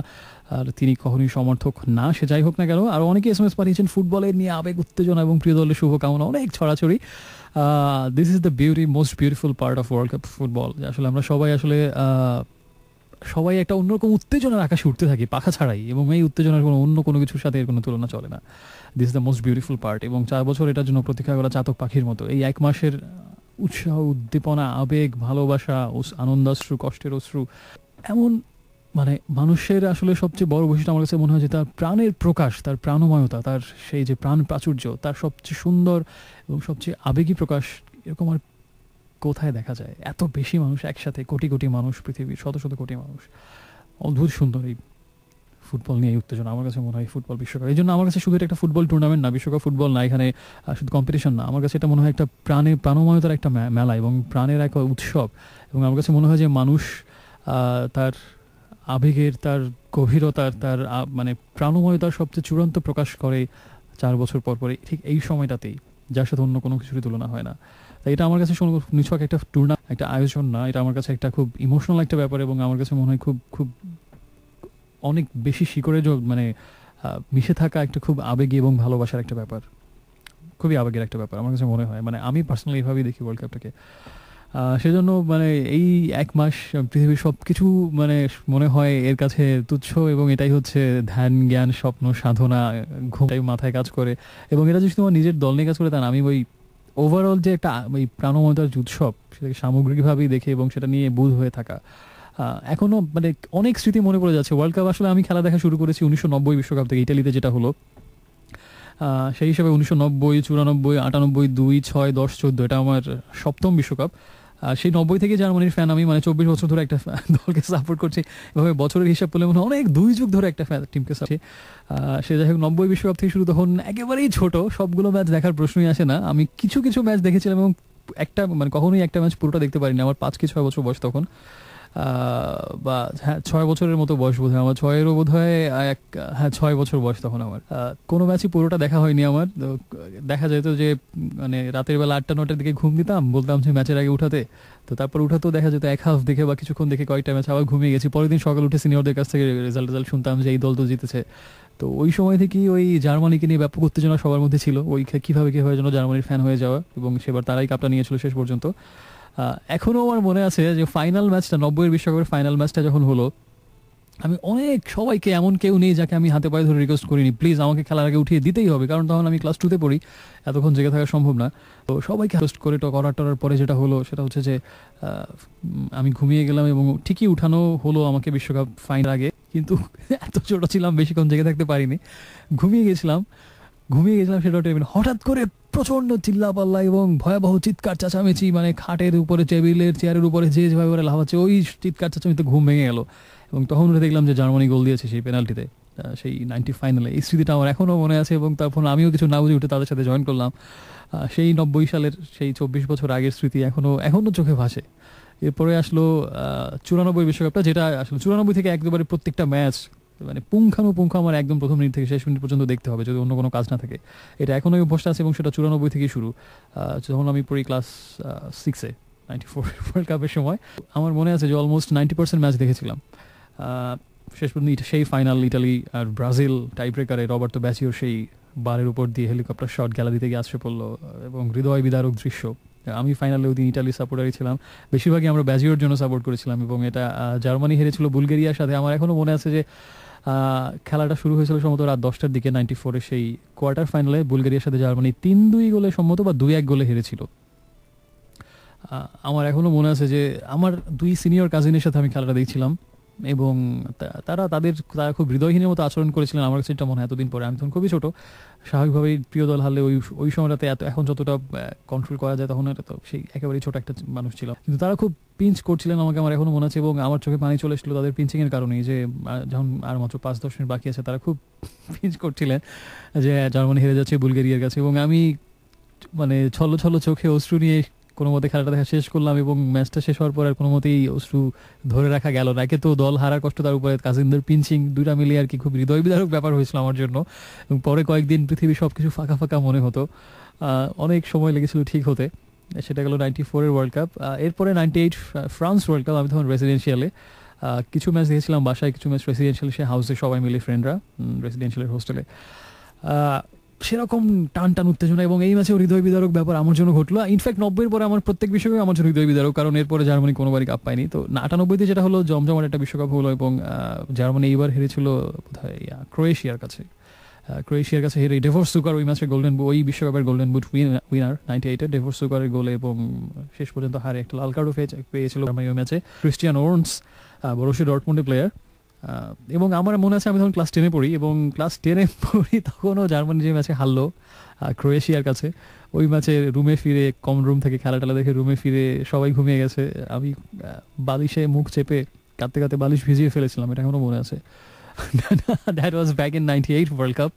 আর তিনি কখনোই সমর্থক না। সে যাই হোক না কেন, আর অনেকে এসএমএস পাঠিয়েছেন ফুটবলের নিয়ে আবেগ, উত্তেজনা এবং প্রিয় দলের শুভকামনা, অনেক ছড়াছড়ি। This is the most beautiful part of world cup football. আসলে আমরা সবাই একটা অন্যরকম উত্তেজনার আকাশে উঠতে থাকি পাখা ছাড়াই, এবং এই উত্তেজনার অন্য কোনো কিছুর সাথে এর কোনো তুলনা চলে না। This is the most beautiful part. এবং 4 বছর এটার জন্য প্রতীক্ষা করা চাতক পাখির মতো। এই 1 মাসের উৎসাহ, উদ্দীপনা, আবেগ, ভালোবাসা, আনন্দাশ্রু, কষ্টের অশ্রু, এমন মানুষের আসলে সবচেয়ে বড় বৈশিষ্ট্য আমার কাছে মনে হয় যে তার প্রাণের প্রকাশ, তার প্রাণময়তা, তার সেই যে প্রাণ প্রাচুর্য, তার সবচেয়ে সুন্দর এবং সবচেয়ে আবেগী প্রকাশ এরকম আর কোথায় দেখা যায়? এত বেশি মানুষ একসাথে, কোটি কোটি মানুষ, পৃথিবীর শত শত কোটি মানুষ, অদ্ভুত সুন্দর এই ফুটবল নিয়ে উত্তেজনা। আমার কাছে মনে হয় ফুটবল বিশ্বকাপ, এই জন্য আমার কাছে শুধু এটা একটা ফুটবল টুর্নামেন্ট না, বিশ্বকাপ ফুটবল না, এখানে শুধু কম্পিটিশন না, আমার কাছে এটা মনে হয় একটা প্রাণময়তার একটা মেলা এবং প্রাণের এক উৎসব। এবং আমার কাছে মনে হয় যে মানুষ তার আবেগের, তার গভীরতার, তার প্রাণময়তার সবচেয়ে চূড়ান্ত প্রকাশ করে 4 বছর পর পরে ঠিক এই সময়টাতেই, যার সাথে অন্য কোনো কিছুরই তুলনা হয় না। তাই এটা আমার কাছে নিছক একটা টুর্নামেন্ট, একটা আয়োজন না, এটা আমার কাছে একটা খুব ইমোশনাল একটা ব্যাপার এবং আমার কাছে মনে হয় খুব খুব অনেক বেশি শিকড়ে মিশে থাকা একটা খুব আবেগী এবং ভালোবাসার একটা ব্যাপার, খুবই আবেগের একটা ব্যাপার আমার কাছে মনে হয়। আমি পার্সোনালি এইভাবেই দেখি ওয়ার্ল্ড কাপটাকে। সেজন্য এই 1 মাস পৃথিবীর সব কিছু মনে হয় এর কাছে তুচ্ছ, এবং এটাই হচ্ছে ধ্যান, জ্ঞান, স্বপ্ন, সাধনা, ঘুমটাই মাথায় কাজ করে। এবং এটা যদি তোমার নিজের দল নিয়ে কাজ করে, তা না, আমি ওই ওভারঅল যে একটা ওই প্রাণময়তার উৎসব, সেটাকে সামগ্রিকভাবেই দেখে এবং সেটা নিয়ে বুধ হয়ে থাকা। এখনো অনেক স্মৃতি মনে পড়ে যাচ্ছে। ওয়ার্ল্ড কাপ আসলে আমি খেলা দেখা শুরু করেছি 1990 বিশ্বকাপ থেকে, ইটালিতে যেটা হলো। সেই হিসাবে 1990, 94, 98, 2, 6, 10, 14 এটা আমার 7ম বিশ্বকাপ। সেই 90 থেকে জার্মানির ফ্যান আমি, 24 বছর ধরে একটা দলকে সাপোর্ট করছি। এভাবে বছরের হিসাব করলে মনে হয় অনেক 2 যুগ ধরে একটা টিমকে সাপোর্ট। সে যাই হোক, 90 বিশ্বকাপ থেকে শুরু, তখন একেবারেই ছোট, সবগুলো ম্যাচ দেখার প্রশ্নই আসে না। আমি কিছু কিছু ম্যাচ দেখেছিলাম এবং কখনোই একটা ম্যাচ পুরোটা দেখতে পারিনি। আমার 5 কি 6 বছর বয়স তখন, বা 6 বছরের মতো বয়স বোধ হয় আমার, 6-এরও বোধ হয় 6 বছর বয়স তখন আমার। কোনো ম্যাচই পুরোটা দেখা হয়নি আমার। দেখা যেত যে রাতের বেলা 8টা-9টার দিকে ঘুম দিতাম, বলতাম যে ম্যাচের আগে উঠাতে, তো তারপর উঠাতেও দেখা যেত 1 হাফ দেখে বা কিছুক্ষণ দেখে কয়েকটা ম্যাচ, আবার ঘুমিয়ে গেছি। পরের দিন সকাল উঠে সিনিয়রদের কাছ থেকে রেজাল্ট শুনতাম যে এই দল তো জিতেছে। তো ওই সময় থেকেই ওই জার্মানিকে নিয়ে ব্যাপক উত্তেজনা সবার মধ্যে ছিল, ওই কিভাবে যেন জার্মানির ফ্যান হয়ে যাওয়া, এবং সেবার তারাই কাপটা নিয়েছিল শেষ পর্যন্ত। এখনও আমার মনে আছে যে ফাইনাল ম্যাচটা, 90-এর বিশ্বকাপের ফাইনাল ম্যাচটা যখন হলো, আমি সবাইকে, এমন কেউ নেই যাকে আমি হাতে পায়ে ধরে রিকোয়েস্ট করিনি, প্লিজ আমাকে খেলার আগে উঠিয়ে দিতেই হবে, কারণ তখন আমি ক্লাস 2-তে পড়ি, এতক্ষণ জেগে থাকা সম্ভব না। তো সবাইকে রিকোয়েস্ট করে করার পরে যেটা হলো সেটা হচ্ছে যে আমি ঘুমিয়ে গেলাম এবং ঠিকই উঠানো হলো আমাকে বিশ্বকাপ ফাইনাল আগে, কিন্তু এত ছোট ছিলাম, বেশিক্ষণ জেগে থাকতে পারিনি, ঘুমিয়ে গেছিলাম। সেটা টেবিল, হঠাৎ করে প্রচন্ড চিল্লাপাল্লা এবং ভয়াবহ চিৎকার চেঁচামেচি, মানে খাটের উপরে, টেবিলের চেয়ারের উপরে যে যেভাবে করে লাফাচ্ছে, ওই চিৎকার চেঁচামেচিতে ঘুম ভেঙে গেল। এবং তখন উঠে দেখলাম যে জার্মানি গোল দিয়েছে সেই পেনাল্টিতে, সেই 90 ফাইনালে। এই স্মৃতিটা আমার এখনও মনে আছে এবং তখন আমিও কিছু না বুঝে উঠে তাদের সাথে জয়েন করলাম। সেই 90 সালের, সেই 24 বছর আগের স্মৃতি এখনো চোখে ভাসে। এরপরে আসলো 94 বিশ্বকাপটা, যেটা আসলে 94 থেকে একেবারে প্রত্যেকটা ম্যাচ মানে পুঙ্খানুপুঙ্খ আমার একদম প্রথম মিনিট থেকে শেষ মিনিট পর্যন্ত দেখতে হবে, যদি অন্য কোনো কাজ না থাকে। এটা এখনোই অভ্যাসটা আছে এবং সেটা 94 থেকেই শুরু। যখন আমি পড়ি ক্লাস 6-এ, 94 ওয়ার্ল্ড কাপের সময়, আমার মনে আছে যে অলমোস্ট 90% ম্যাচ দেখেছিলাম। শেষ পর্যন্ত সেই ফাইনাল ইটালি আর ব্রাজিল টাই ব্রেকারে রবার্তো ব্যাচিওর সেই বারের উপর দিয়ে হেলিকপ্টার শট গ্যালারি থেকে আসছে পড়লো এবং হৃদয় বিদারক দৃশ্য। আমি ফাইনালে ওই দিন ইটালি সাপোর্টারই ছিলাম, বেশিরভাগই আমরা ব্যাজিওর জন্য সাপোর্ট করেছিলাম এবং এটা জার্মানি হেরেছিল বুলগেরিয়ার সাথে। আমার এখনও মনে আছে যে খেলাটা শুরু হয়েছিল সম্ভবত রাত 10টার দিকে, 94-এ সেই কোয়ার্টার ফাইনালে বুলগেরিয়ার সাথে জার্মানি 3-2 গোলে সম্ভবত বা 2-1 গোলে হেরেছিল। আমার এখনও মনে আছে যে আমার 2 সিনিয়র কাজিনের সাথে আমি খেলাটা দেখছিলাম এবং তারা খুব হৃদয়হীনের মতো আচরণ করেছিলেন। আমার কাছে এটা মনে হয় এতদিন পরে, আমি তখন খুবই ছোট, স্বাভাবিকভাবেই প্রিয় দল হারলে ওই সময়টাতে এখন যতটা কন্ট্রোল করা যায় তখন তো সেই একেবারেই ছোট একটা মানুষ ছিল, কিন্তু তারা খুব পিঞ্চ করছিলেন আমাকে, আমার এখনো মনে আছে। এবং আমার চোখে পানি চলে এসেছিল তাদের পিঞ্চিংয়ের কারণেই, যে যখন আর মাত্র 5-10 মিনিট বাকি আছে তারা খুব পিঞ্চ করছিলেন যে জার্মানি হেরে যাচ্ছে বুলগেরিয়ার কাছে। এবং আমি মানে ছলো ছলো চোখে অশ্রু নিয়ে কোনো মতে খেলাটা দেখা শেষ করলাম এবং ম্যাচটা শেষ হওয়ার পর আর কোনো মতেই অশ্রু ধরে রাখা গেল না। একে তো দল হারার কষ্ট, তার উপরে কাজিনদের পিঞ্চিং, দুইটা মিলিয়ে আর কি খুব হৃদয় বিদারক ব্যাপার হয়েছিল আমার জন্য। এবং পরে কয়েকদিন পৃথিবী সব কিছু ফাঁকা ফাঁকা মনে হতো, অনেক সময় লেগেছিল ঠিক হতে। সেটা গেল 94-এর ওয়ার্ল্ড কাপ। এরপরে 98 ফ্রান্স ওয়ার্ল্ড কাপ, আমি তখন রেসিডেন্সিয়ালে কিছু ম্যাচ দেখেছিলাম বাসায়, কিছু ম্যাচ রেসিডেন্সিয়াল সে হাউসে সবাই মিলে ফ্রেন্ডরা, রেসিডেন্সিয়ালের হোস্টেলে। সেরকম টান টান উত্তেজনা এবং এই ম্যাচেও হৃদয় বিদারক ব্যাপার আমার জন্য ঘটলো। ইনফ্যাক্ট 90-এর পরে আমার প্রত্যেক বিশ্বকাপে আমার জন্য হৃদয় বিদারক, কারণ এরপরে জার্মানি কোনোবারই কাপ পায়নি। তো 98-তে যেটা হলো জমজমাট একটা বিশ্বকাপ হলো এবং জার্মানি এইবার হেরেছিল বোধহয় ক্রোয়েশিয়ার কাছে হেরে ডেভর সুকার ওই ম্যাচে ওই বিশ্বকাপের গোল্ডেন বুট উইনার 98-এ ডেভর সুকারের গোলে, এবং শেষ পর্যন্ত হারে একটা লাল কার্ডও পেয়েছিল জার্মানি ওই ম্যাচে। ক্রিস্টিয়ান ওর্নস, বরুসিয়া ডর্টমুন্ডের প্লেয়ার। এবং আমার মনে আছে আমি তখন ক্লাস 10-এ পড়ি এবং ক্লাস 10-এ পড়ি তখনও জার্মানি যে ম্যাচে হারলো ক্রোয়েশিয়ার কাছে, ওই ম্যাচে রুমে ফিরে, কমন রুম থেকে খেলাটা দেখে রুমে ফিরে সবাই ঘুমিয়ে গেছে, আমি বালিশে মুখ চেপে কাঁদতে কাঁদতে বালিশ ভিজিয়ে ফেলেছিলাম, এটা এখনও মনে আছে। That was back in 98 world cup.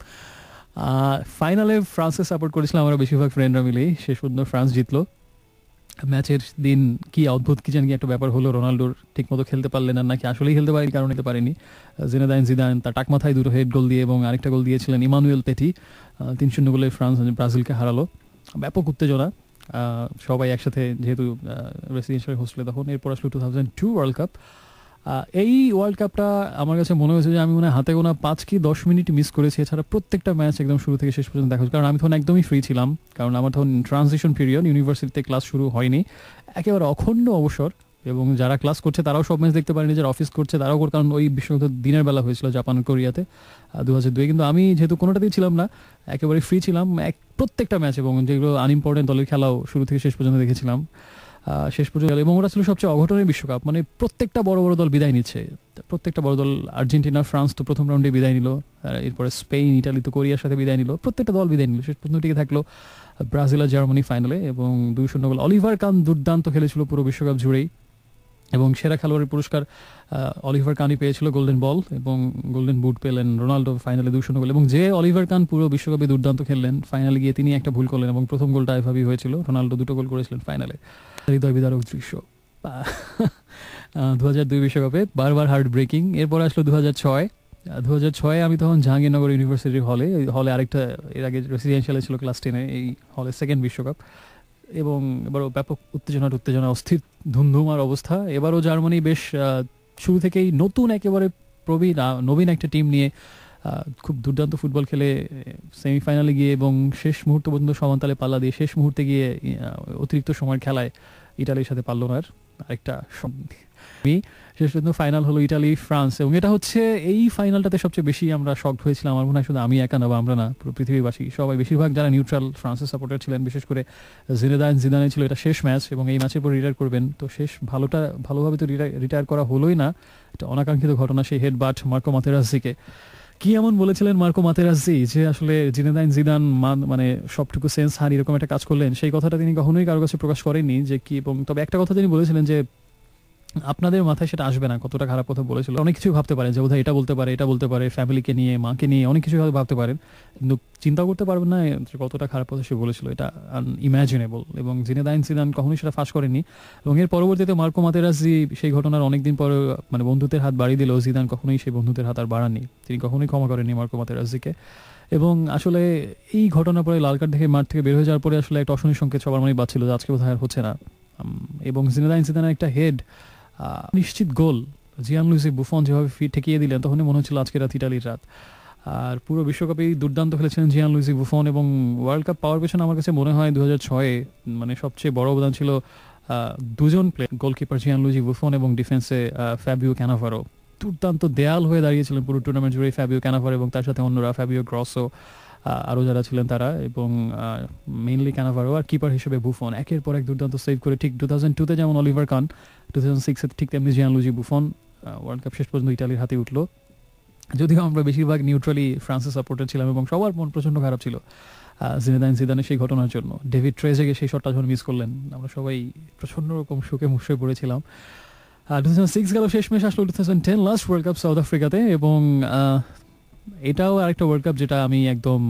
ফাইনালে ফ্রান্সকে সাপোর্ট করেছিলাম আমরা বেশিরভাগ ফ্রেন্ডরা মিলেই। শেষ পর্যন্ত ফ্রান্স জিতলো। ম্যাচের দিন কি অদ্ভুত কি জানি একটা ব্যাপার হলো, রোনাল্ডোর ঠিকমতো খেলতে পারলেন না, নাকি আসলেই খেলতে পারেনি কারণ নিতে পারেনি। জিনেদাইন জিদান তার টাক মাথায় 2 হেড গোল দিয়ে এবং আরেকটা গোল দিয়েছিলেন ইমানুয়েল পেটি। 3-0 গোলে ফ্রান্স ব্রাজিলকে হারালো। ব্যাপক উত্তেজনা, সবাই একসাথে, যেহেতু রেসিডেন্সিয়াল হোস্টেলে তখন। এরপর আসলো 2002 ওয়ার্ল্ড কাপ। এই ওয়ার্ল্ড কাপটা আমার কাছে মনে হয়েছে যে আমি মনে হয় হাতে গোনা 5 কি 10 মিনিট মিস করেছি, এছাড়া প্রত্যেকটা ম্যাচ একদম শুরু থেকে শেষ পর্যন্ত দেখা হচ্ছে। কারণ আমি তখন একদমই ফ্রি ছিলাম, কারণ আমার তখন ট্রানজিশন পিরিয়ড, ইউনিভার্সিটিতে ক্লাস শুরু হয়নি, একেবারে অখণ্ড অবসর। এবং যারা ক্লাস করছে তারাও সব ম্যাচ দেখতে পারেনি, যারা অফিস করছে তারাও, কারণ ওই বিশ্বকাপ দিনের বেলা হয়েছিল জাপান কোরিয়াতে 2002। কিন্তু আমি যেহেতু কোনোটাতেই ছিলাম না, একেবারে ফ্রি ছিলাম, প্রত্যেকটা ম্যাচ এবং যেগুলো আনইম্পর্টেন্ট দলের খেলাও শুরু থেকে শেষ পর্যন্ত দেখেছিলাম শেষ পর্যন্ত। এবং ওরা ছিল সবচেয়ে অঘটনের বিশ্বকাপ, মানে প্রত্যেকটা বড় বড় দল বিদায় নিচ্ছে, প্রত্যেকটা বড় দল, আর্জেন্টিনা ফ্রান্স তো প্রথম রাউন্ডে বিদায় নিল, এরপরে স্পেন ইটালি তো কোরিয়ার সাথে বিদায় নিল, প্রত্যেকটা দল বিদায় নিল। শেষ পর্যন্ত টিকে থাকলো ব্রাজিল আর জার্মানি ফাইনালে এবং 2-0 গোল। অলিভার কান দুর্দান্ত খেলেছিল পুরো বিশ্বকাপ জুড়েই এবং সেরা খেলোয়াড়ের পুরস্কার অলিভার কানই পেয়েছিল, গোল্ডেন বল এবং গোল্ডেন বুট পেলেন রোনাল্ডো ফাইনালে 2-0 গোল। এবং যে অলিভার কান পুরো বিশ্বকাপে দুর্দান্ত খেললেন, ফাইনালে গিয়ে তিনি একটা ভুল করলেন এবং প্রথম গোলটা এভাবেই হয়েছিল, রোনাল্ডো 2 গোল করেছিলেন ফাইনালে। হৃদয় বিদারক দৃশ্য 2002 বিশ্বকাপে, বারবার হার্ট ব্রেকিং। এরপর আসলো 2006 আমি তখন জাহাঙ্গীরনগর ইউনিভার্সিটির হলে আরেকটা, এর আগে রেসিডেন্সিয়ালে ছিল ক্লাস 10-এ, এই হলে সেকেন্ড বিশ্বকাপ। এবং এবারও ব্যাপক উত্তেজনা, অস্থির ধুমধুমার অবস্থা। এবারও জার্মানি বেশ শুরু থেকেই একেবারে নবীন একটা টিম নিয়ে খুব দুর্দান্ত ফুটবল খেলে সেমিফাইনালে গিয়ে এবং শেষ মুহূর্ত পর্যন্ত সমানতালে পাল্লা দিয়ে শেষ মুহূর্তে গিয়ে অতিরিক্ত সময়ের খেলায় ইটালির সাথে পারল না। আরেকটা শেষ পর্যন্ত ফাইনাল হলো ইটালি ফ্রান্স, এবং এটা হচ্ছে এই ফাইনালটাতে সবচেয়ে বেশি আমরা শকড হয়েছিলাম। আমার মনে হয় শুধু আমি একা না, বা আমরা না, পুরো পৃথিবীবাসী সবাই, বেশিরভাগ যারা নিউট্রাল ফ্রান্সের সাপোর্টার ছিলেন, বিশেষ করে জিনেদাইন জিদানে ছিল এটা শেষ ম্যাচ, এবং এই ম্যাচের পর রিটায়ার করবেন। তো শেষ ভালোভাবে তো রিটায়ার করা হলোই না, এটা অনাকাঙ্ক্ষিত ঘটনা। সেই হেডবাট মার্কো মাতেরাজ্জিকে কি এমন বলেছিলেন মার্কো মাতেরাজ্জি যে আসলে জিনেদাইন জিদান মানে সবটুকু সেন্স হার এরকম একটা কাজ করলেন, সেই কথাটা তিনি কখনোই কারো কাছে প্রকাশ করেননি যে কি। এবং তবে একটা কথা তিনি বলেছিলেন যে আপনাদের মাথায় সেটা আসবে না কতটা খারাপ কথা বলেছিল। অনেক কিছু ভাবতে পারেন যে বোধহয় এটা বলতে পারে ফ্যামিলিকে নিয়ে, মাকে নিয়ে অনেক কিছু ভাবতে পারেন, কিন্তু চিন্তা করতে পারবেন না যে কতটা খারাপ কথা সে বলেছিল। এটা আনইম্যাজিনেবল, এবং জিনেদাইন জিদান কখনোই সেটা ফাঁস করেননি। এবং এর পরবর্তীতে মার্কো মাতেরাজ্জি সেই ঘটনার অনেকদিন পরে মানে বন্ধুত্বের হাত বাড়িয়ে দিলেও জিদান কখনোই সেই বন্ধুত্বের হাত আর বাড়াননি, তিনি কখনোই ক্ষমা করেননি মার্কো মাতেরাজ্জিকে। এবং আসলে এই ঘটনার পরে লাল কার্ড দেখে মাঠ থেকে বের হয়ে যাওয়ার পরে আসলে একটা অশনি সংকেত সবার মনেই বাজছিল যে আজকে বোধহয় আর হচ্ছে না। এবং জিনেদাইন জিদানের একটা হেড নিশ্চিত গোল জিয়ানলুইজি বুফন যেভাবে ঠেকিয়ে দিলেন, তখনই মনে হচ্ছিল আজকের রাত ইটালির রাত। আর পুরো বিশ্বকাপেই দুর্দান্ত খেলেছিলেন জিয়ানলুইজি বুফন, এবং ওয়ার্ল্ড কাপ পাওয়ার পেছনে আমার কাছে মনে হয় 2006 মানে সবচেয়ে বড় অবদান ছিল দুজন প্লেয়ার, গোলকিপার জিয়ানলুইজি বুফন এবং ডিফেন্সে ফ্যাবিও ক্যানাভারো। দুর্দান্ত দেয়াল হয়ে দাঁড়িয়েছিলেন পুরো টুর্নামেন্ট জুড়ে ফ্যাবিও ক্যানাভারো, এবং তার সাথে অন্যরা ফ্যাবিও গ্রসো, আরও যারা ছিলেন তারা, এবং মেইনলি ক্যানাভারো, আর কিপার হিসেবে বুফন একের পর এক দুর্দান্ত সেভ করে। ঠিক 2002-তে যেমন অলিভার কান, 2006-এ ঠিক তেমনি জিয়ানলুইজি বুফন। ওয়ার্ল্ড কাপ শেষ পর্যন্ত ইটালির হাতে উঠলো, যদিও আমরা বেশিরভাগ নিউট্রালি ফ্রান্সের সাপোর্টার ছিলাম, এবং সবার মন প্রচণ্ড খারাপ ছিল জিনেদাইন জিদানের সেই ঘটনার জন্য। ডেভিড ট্রেজেগে সেই শটটা যখন মিস করলেন, আমরা সবাই প্রচণ্ড রকম শোকে মুশড়ে পড়েছিলাম। 2006 গেল শেষ ম্যাচ, আসলো 2010 লাস্ট ওয়ার্ল্ড কাপ সাউথ আফ্রিকাতে, এবং এটাও আরেকটা ওয়ার্ল্ড কাপ যেটা আমি একদম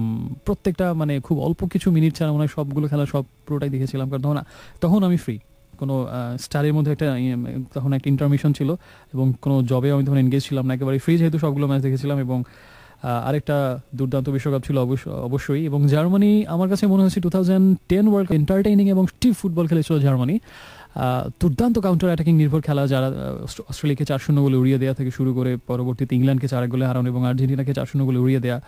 প্রত্যেকটা মানে খুব অল্প কিছু মিনিট ছাড়া মনে হয় সবগুলো খেলা সব পুরোটাই দেখেছিলাম, কারণ তখন আমি ফ্রি, কোনো স্টারের মধ্যে তখন একটা ইন্টারমিশন ছিল, এবং কোনো জবে আমি তখন এনগেজ ছিলাম না, একেবারে ফ্রি, যেহেতু সবগুলো ম্যাচ দেখেছিলাম। এবং আরেকটা দুর্দান্ত বিশ্বকাপ ছিল অবশ্যই। এবং জার্মানি আমার কাছে মনে হচ্ছে 2010 ওয়ার্ল্ড কাপ এন্টারটেইনিং এবং স্টিভ ফুটবল খেলেছিল জার্মানি। দুর্দান্ত কাউন্টার অ্যাটাকিং নির্ভর খেলা, যারা অস্ট্রেলিয়াকে 4-0 গোলে উড়িয়ে দেওয়া থেকে শুরু করে পরবর্তীতে ইংল্যান্ডকে 4 গোলে হারানো এবং আর্জেন্টিনাকে 4-0 গোলে উড়িয়ে দেওয়া,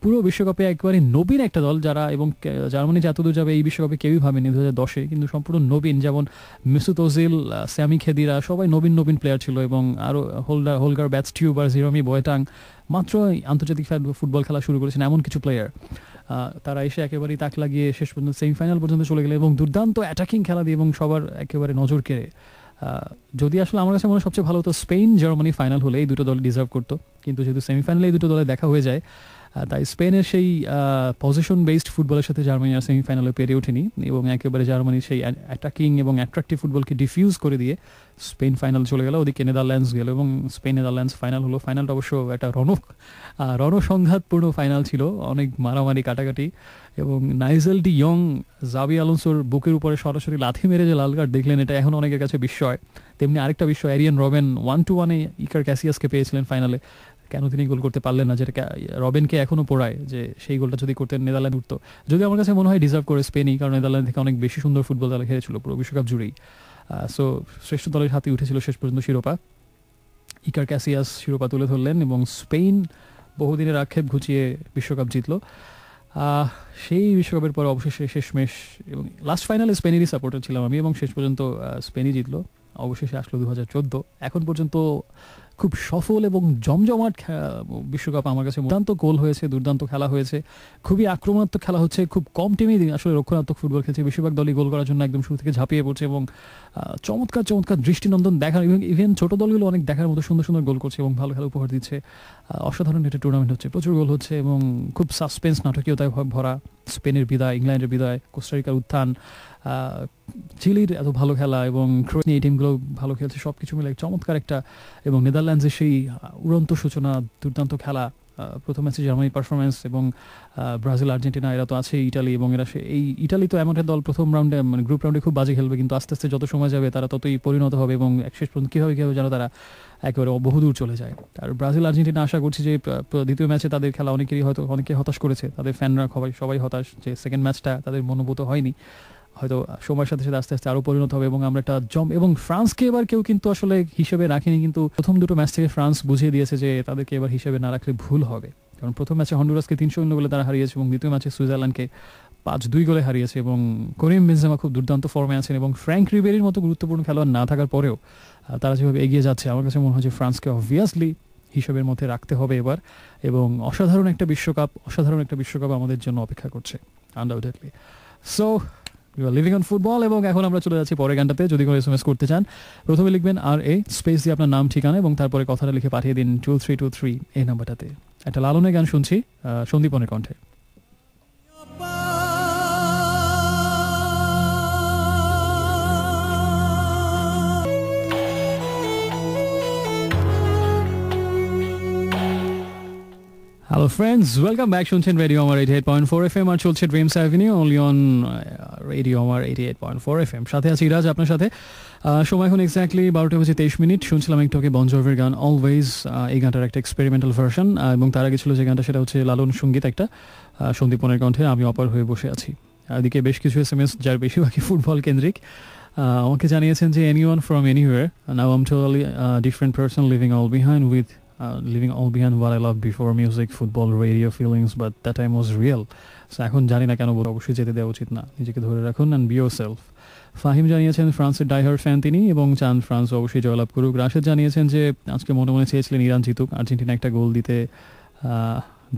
পুরো বিশ্বকাপে একেবারে নবীন একটা দল যারা, এবং জার্মানি যে এতদূর যাবে এই বিশ্বকাপে কেউই ভাবেনি 2010-এ, কিন্তু সম্পূর্ণ নবীন, যেমন মেসুত ওজিল, স্যামি খেদিরা, সবাই নবীন প্লেয়ার ছিল, এবং আরও হোলগার ব্যাটস্টিউব আর জিরোমি বয়েটাং মাত্র আন্তর্জাতিক ফুটবল খেলা শুরু করেছেন এমন কিছু প্লেয়ার, তারা এসে একেবারেই তাক লাগিয়ে শেষ পর্যন্ত সেমিফাইনাল পর্যন্ত চলে গেলে, এবং দুর্দান্ত অ্যাটাকিং খেলা দিয়ে এবং সবার একেবারে নজর কেড়ে। যদি আসলে আমার কাছে মনে হয় সবচেয়ে ভালো হতো স্পেন জার্মানি ফাইনাল হলে, এই দুটো দল ডিজার্ভ করতো, কিন্তু যেহেতু সেমিফাইনালে এই দুটো দলে দেখা হয়ে যায়, তাই স্পেনের সেই পজিশন বেসড ফুটবলের সাথে জার্মানি আর সেমিফাইনালে পেরে ওঠেনি, এবং একেবারে জার্মানির সেই অ্যাটাকিং এবং অ্যাট্রাকটিভ ফুটবলকে ডিফিউজ করে দিয়ে স্পেন ফাইনাল চলে গেল, ওদিকে নেদারল্যান্ডস গেল, এবং স্পেন নেদারল্যান্ডস ফাইনাল হলো। ফাইনালটা অবশ্য একটা রণসংঘাতপূর্ণ ফাইনাল ছিল, অনেক মারামারি কাটাকাটি, এবং নাইজেল ডি ইয়ং জাবি আলোনসোর বুকের উপরে সরাসরি লাথি মেরে যে লাল কার্ড দেখলেন, এটা এখন অনেকের কাছে বিস্ময়। তেমনি আরেকটা বিষয়, এরিয়ান রবেন 1-1-এ ইকার ক্যাসিয়াসকে পেয়েছিলেন ফাইনালে, কেন তিনি গোল করতে পারলেন না, যেটা রবেনকে এখনো পোড়ায় যে সেই গোলটা যদি করতেন নেদারল্যান্ড উঠতো। যদি আমার কাছে মনে হয় ডিজার্ভ করে স্পেনই, কারণ নেদারল্যান্ড থেকে অনেক বেশি সুন্দর ফুটবল তারা খেলেছিল পুরো বিশ্বকাপ জুড়েই। সো শ্রেষ্ঠ দলের হাতে উঠেছিল শেষ পর্যন্ত শিরোপা, ইকার ক্যাসিয়াস শিরোপা তুলে ধরলেন, এবং স্পেন বহুদিনের আক্ষেপ ঘুচিয়ে বিশ্বকাপ জিতলো। সেই বিশ্বকাপের পর অবশেষে শেষমেশ, এবং লাস্ট ফাইনালে স্পেনেরই সাপোর্টার ছিলাম আমি, এবং শেষ পর্যন্ত স্পেনই জিতলো। অবশেষে আসলো 2014। এখন পর্যন্ত খুব সফল এবং জমজমাট বিশ্বকাপ আমার কাছে। দুর্দান্ত গোল হয়েছে, দুর্দান্ত খেলা হয়েছে, খুবই আক্রমণাত্মক খেলা হচ্ছে, খুব কম টিমেই আসলে রক্ষণাত্মক ফুটবল খেলছে, বেশিরভাগ দলই গোল করার জন্য একদম শুরু থেকে ঝাঁপিয়ে পড়ছে, এবং চমৎকার দৃষ্টিনন্দন দেখার, ইভেন ছোট দলগুলো অনেক দেখার মতো সুন্দর সুন্দর গোল করছে এবং ভালো খেলা উপহার দিচ্ছে। অসাধারণ একটা টুর্নামেন্ট হচ্ছে, প্রচুর গোল হচ্ছে, এবং খুব সাসপেন্স নাটকীয়তায় ভরা। স্পেনের বিদায়, ইংল্যান্ডের বিদায়, কোস্টারিকার উত্থান, চিলির এত ভালো খেলা, এবং এই টিমগুলো ভালো খেলছে, সব কিছু মিলে চমৎকার একটা। এবং নেদারল্যান্ডসের সেই উড়ন্ত সূচনা, দুর্দান্ত খেলা, প্রথম ম্যাচে জার্মানির পারফরমেন্স, এবং ব্রাজিল আর্জেন্টিনা এরা তো আছে, ইটালি, এবং এরা এই ইটালি তো এমন একটা দল প্রথম রাউন্ডে মানে গ্রুপ রাউন্ডে খুব বাজে খেলবে, কিন্তু আস্তে আস্তে যত সময় যাবে তারা ততই পরিণত হবে, এবং শেষ পর্যন্ত কীভাবে যেন তারা একেবারে বহুদূর চলে যায়। আর ব্রাজিল আর্জেন্টিনা আশা করছি যে দ্বিতীয় ম্যাচে তাদের খেলা অনেকে হতাশ করেছে, তাদের ফ্যানরা সবাই হতাশ যে সেকেন্ড ম্যাচটা তাদের মনোভূত হয়নি, হয়তো সময়ের সাথে সাথে আস্তে আস্তে আরও পরিণত হবে, এবং আমরা একটা এবং ফ্রান্সকে এবার কেউ কিন্তু আসলে হিসেবে রাখিনি, কিন্তু প্রথম দুটো ম্যাচ থেকে ফ্রান্স বুঝিয়ে দিয়েছে যে তাদেরকে এবার হিসেবে না রাখলে ভুল হবে, কারণ প্রথম ম্যাচে হন্ডুরাসকে 3-0 বলে তারা হারিয়েছে, এবং দ্বিতীয় ম্যাচে সুইজারল্যান্ডকে 5-2 গোলে হারিয়েছে এবং করিম বেনজেমা খুব দুর্দান্ত ফর্মে আছেন এবং ফ্র্যাঙ্ক রিবেরির মতো গুরুত্বপূর্ণ খেলোয়াড় না থাকার পরেও তারা যেভাবে এগিয়ে যাচ্ছে আমার কাছে মনে হয় যে ফ্রান্সকে অবভিয়াসলি হিসেবের মধ্যে রাখতে হবে এবার এবং অসাধারণ একটা বিশ্বকাপ আমাদের জন্য অপেক্ষা করছে undoubtedly. So you are living on football এবং এখন আমরা চলে যাচ্ছি পরের গানটাতে। যদি কোনো এসএমএস করতে চান প্রথমে লিখবেন RA স্পেস দিয়ে আপনার নাম ঠিকানা এবং তারপরে কথাটা লিখে পাঠিয়ে দিন 2323 এই নাম্বারটাতে। একটা লালনের গান শুনছি সন্দীপনের কণ্ঠে। Hello friends, welcome back শুনছেন রেডিও আমার 88.4 FM আর চলছে dreams avenue only on radio Amar 88.4 FM। সাথে আছি ইরাজ আপনার সাথে। সময় এখন এক্স্যাক্টলি 12:23। শুনছিলাম একটু আগে বন জোভির গান অলওয়েজ। এই গানটার একটা এক্সপেরিমেন্টাল ভার্সন এবং তার আগে ছিল যে গানটা সেটা হচ্ছে লালন সঙ্গীত একটা সন্দীপনের কণ্ঠে আমি অপার হয়ে বসে আছি। এদিকে বেশ কিছু এসএমএস যার বেশিরভাগই ফুটবল কেন্দ্রিক আমাকে জানিয়েছেন যে anyone from anywhere now I am totally different person living all behind with living all behind what I loved before music, football, radio, feelings, but that time was real. So এখন জানি না কেন অবশ্যই যেতে দেওয়া উচিত না, নিজেকে ধরে রাখুন and be yourself. ফাহিম জানিয়েছেন ফ্রান্সের ডাইহার্ড ফ্যান তিনি এবং চান ফ্রান্স অবশ্যই জয়লাভ করুক। রাশেদ জানিয়েছেন যে আজকে মনে মনে চেয়েছিলেন ইরান জিতুক, আর্জেন্টিনা একটা গোল দিতে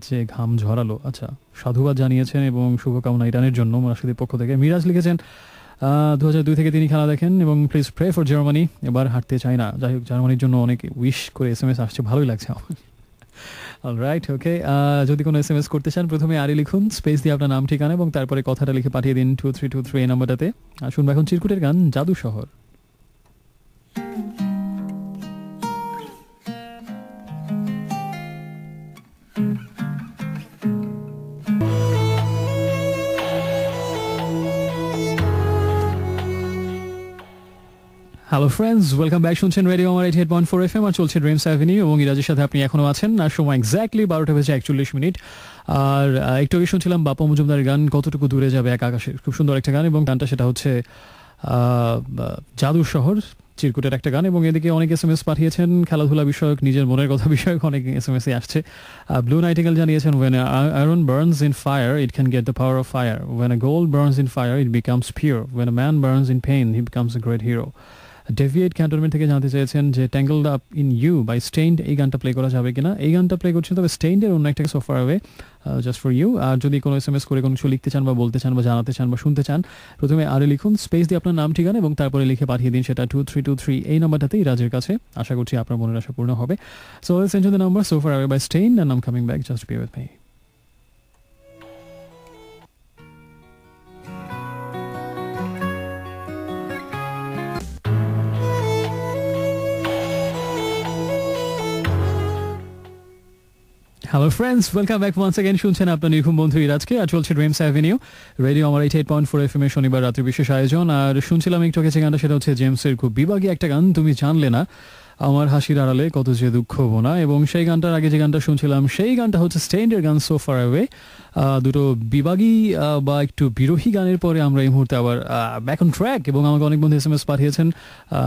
যে ঘাম ঝরালো। আচ্ছা, সাধুবাদ জানিয়েছেন এবং শুভকামনা ইরানের জন্য রাশেদের পক্ষ থেকে। মিরাজ লিখেছেন 2002 থেকে তিনি খেলা দেখেন এবং প্লিজ প্রে ফর জার্মানি, এবার হারতে চাই না। যাই হোক, জার্মানির জন্য অনেক উইশ করে এসএমএস আসছে, ভালোই লাগছে আমার। অলরাইট, ওকে। যদি কোনো এসএমএস করতে চান প্রথমে আরে লিখুন স্পেস দিয়ে আপনার নাম ঠিকানা এবং তারপরে কথাটা লিখে পাঠিয়ে দিন 2323 এই নাম্বারটাতে। শুনবো এখন চিরকুটের গান জাদু শহর। Hello friends, welcome back. শুনছেন রেডিও আমার 88.4 FM আর চলছে ড্রিমস অ্যাভিনিউ এবং ইরাজের সাথে আপনি এখনো আছেন। আর সময় এক্স্যাক্টলি 12:41। আর একটু আগে শুনছিলাম বাপ্পা মজুমদারের গান কতটুকু দূরে যাবে এক আকাশে, খুব সুন্দর একটা গান এবং গানটা সেটা হচ্ছে জাদুর শহর, চিরকুটের একটা গান। এবং এদিকে অনেক এসএমএস পাঠিয়েছেন খেলাধুলা বিষয়ক, নিজের মনের কথা বিষয়ক অনেক এসএমএস আসছে। ব্লু নাইটিঙ্গেল জানিয়েছেন when an iron burns in fire it can get the power of fire, when a gold burns in fire it becomes pure, when a man burns in pain he becomes a great hero. ডেভিয়েট cantonment থেকে জানতে চেয়েছেন যে tangled up in you by Staind এই গানটা play করা যাবে কিনা। এই গানটা প্লে করছেন, তবে স্টেইনডের অন্য একটা so far away just for you. আর যদি কোনো এসএমএস করে কোনো কিছু লিখতে চান বা বলতে চান বা জানাতে চান বা শুনতে চান প্রথমে আরে লিখুন স্পেস দিয়ে আপনার নাম ঠিকানা এবং তারপরে লিখে পাঠিয়ে দিন সেটা 2323 এই নাম্বারটাতেই রাজের কাছে। আশা করছি আপনার মনের আশা পূর্ণ হবে। So send the number so far away by Staind and I am coming back, just be with me. Hello friends, welcome back once again. শুনছেন আপনার নির্ঘুম বন্ধু ইরাজকে আর চলছে dreams avenue radio Amar 88.4 FM এর শনিবার রাত্রি বিশেষ আয়োজন। আর শুনছিলাম একটু আগে যে গানটা সেটা হচ্ছে জেমসের খুব বিভাগী একটা গান, তুমি জানলে না আমার হাসির আড়ালে কত যে দুঃখ বোনা। এবং সেই গানটার আগে যে গানটা শুনছিলাম সেই গানটা হচ্ছে স্টেইনডের গান সো ফার অ্যাওয়ে। দুটো বিভাগী বা একটু বিরোহী গানের পরে আমরা এই মুহূর্তে আবার ব্যাক অন ট্র্যাক। এবং আমাকে অনেক বন্ধু এসএমএস পাঠিয়েছেন,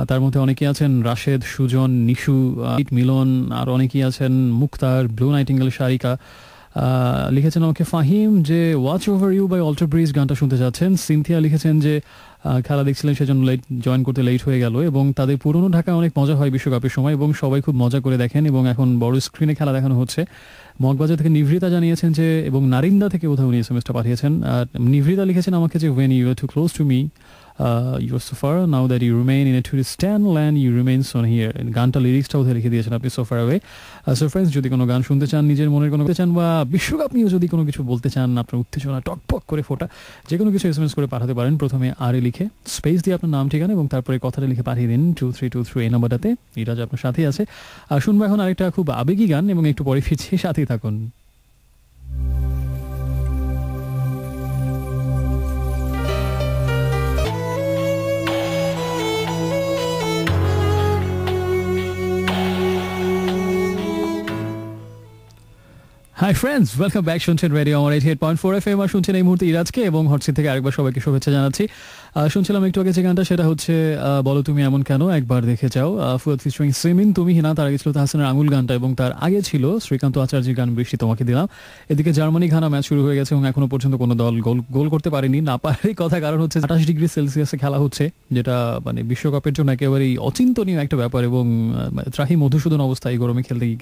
তার মধ্যে অনেকেই আছেন রাশেদ, সুজন, নিশু, মিলন, আর অনেকেই আছেন মুক্তার, ব্লু নাইটিঙ্গেল, সারিকা। লিখেছেন আমাকে ফাহিম যে watch over you by Alter Bridge গানটা শুনতে যাচ্ছেন। সিনথিয়া লিখেছেন যে খেলা দেখছিলেন সেজন্য জয়েন করতে লেট হয়ে গেল এবং তাদের পুরনো ঢাকায় অনেক মজা হয় বিশ্বকাপের সময় এবং সবাই খুব মজা করে দেখেন এবং এখন বড় স্ক্রিনে খেলা দেখানো হচ্ছে। মগবাজার থেকে নিভৃতা জানিয়েছেন যে এবং নারিন্দা থেকে কোথাও উনি এসএমএসটা পাঠিয়েছেন। আর নিভৃতা লিখেছেন আমাকে যে when you are too close to me you are so far, now that you remain in a tourist land you remain so here. গানটা লিরিক্সটা ওদের লিখে দিয়েছেন আপনি so far away. So friends, যদি কোনো গান শুনতে চান, নিজের মনের কোনো চান বা বিশ্বকাপ নিয়ে যদি কোনো কিছু বলতে চান, আপনার উত্তেজনা টকপক করে ফোটা যে কোনো কিছু এসএমএস করে পাঠাতে পারেন। প্রথমে আরে লিখে স্পেস দিয়ে আপনার নাম ঠিকানা এবং তারপরে কথাটা লিখে পাঠিয়ে দিন 2323 এই নাম্বারটাতে। ইরাজ আপনার সাথেই আছে। আর শুনবো এখন আরেকটা খুব আবেগী গান এবং একটু পরে ফিরছি, সাথেই থাকুন। Hi friends, welcome back. শুনছেন রেডিও আমার 88.4 FM আর শুনছেন এই মুহূর্তে ইরাজকে এবং হটসিট থেকে আরেকবার সবাইকে শুভেচ্ছা জানাচ্ছি। শুনছিলাম একটু আগে যে গানটা, সেটা হচ্ছে বলো তুমি এমন কেন, একবার দেখে যাও, ফুয়াদ ফিচারিং সিমিন, তুমি হিনা। তার আগে ছিল তাহসানের আঙুল গানটা, এবং তার আগে ছিল শ্রীকান্ত আচার্যের গান বৃষ্টি তোমাকে দিলাম। এদিকে জার্মানি ঘানা ম্যাচ শুরু হয়ে গেছে এবং এখনো পর্যন্ত কোনো দল গোল করতে পারেনি। না পারারই কথা, কারণ হচ্ছে 28 ডিগ্রি সেলসিয়াসে খেলা হচ্ছে, যেটা মানে বিশ্বকাপের জন্য একেবারেই অচিন্তনীয় একটা ব্যাপার। এবং ত্রাহি মধুসূদন অবস্থা এই গরমে খেলতে গিয়ে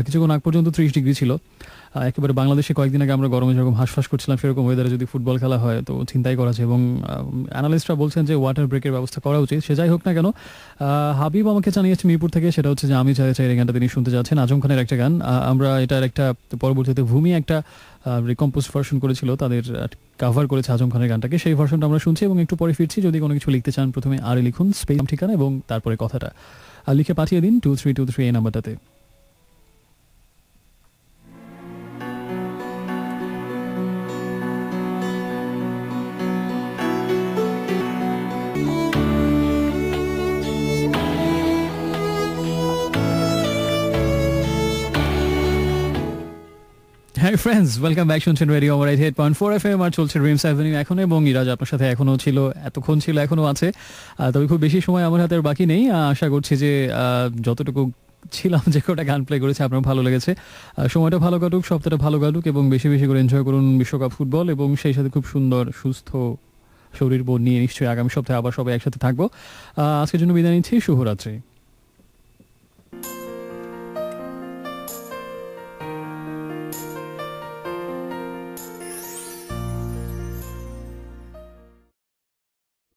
কিছুক্ষণ আগ পর্যন্ত 30 ডিগ্রি ছিল। একেবারে বাংলাদেশে কয়েকদিন আগে আমরা গরমে যেরকম হাঁসফাঁস করছিলাম, সেরকম ওয়েদারে যদি ফুটবল খেলা হয় তো চিন্তাই করা যায়। এবং অ্যানালিস্টরা বলছেন যে ওয়াটার ব্রেকের ব্যবস্থা করা উচিত। সে যাই হোক না কেন, হাবিব আমাকে জানিয়েছে মিরপুর থেকে, সেটা হচ্ছে যে আমি চাই এই গানটা তিনি শুনতে যাচ্ছেন। আজম খানের একটা গান, আমরা এটার একটা পরবর্তীতে ভূমি একটা রিকম্পোজ ভার্সন করেছিল, তাদের কাভার করেছে আজম খানের গানটাকে, সেই ভার্সনটা আমরা শুনছি এবং একটু পরে ফিরছি। যদি কোনো কিছু লিখতে চান প্রথমে আরে লিখুন, স্পেস ঠিকানা এবং তারপরে কথাটা লিখে পাঠিয়ে দিন 2323 এই নাম্বারটাতে। হ্যাঁ ফ্রেন্ডস, ওয়েলকাম ব্যাক, শুনছেন রেডিও আমার 88.4 FM, আর চলছে ড্রিমস অ্যাভিনিউ এখন। এবং ইরাজ আপনার সাথে এখনো ছিল, এতক্ষণ ছিল, এখনো আছে। তবে খুব বেশি সময় আমার হাতে আর বাকি নেই। আশা করছি যে যতটুকু ছিলাম, যে কটা গান প্লে করেছে আপনার ভালো লেগেছে। সময়টা ভালো কাটুক, সপ্তাহটা ভালো কাটুক, এবং বেশি বেশি করে এনজয় করুন বিশ্বকাপ ফুটবল, এবং সেই সাথে খুব সুন্দর সুস্থ শরীর বোধ নিয়ে নিশ্চয়ই আগামী সপ্তাহে আবার সবাই একসাথে থাকবো। আজকের জন্য বিদায় নিচ্ছি, শুভরাত্রি।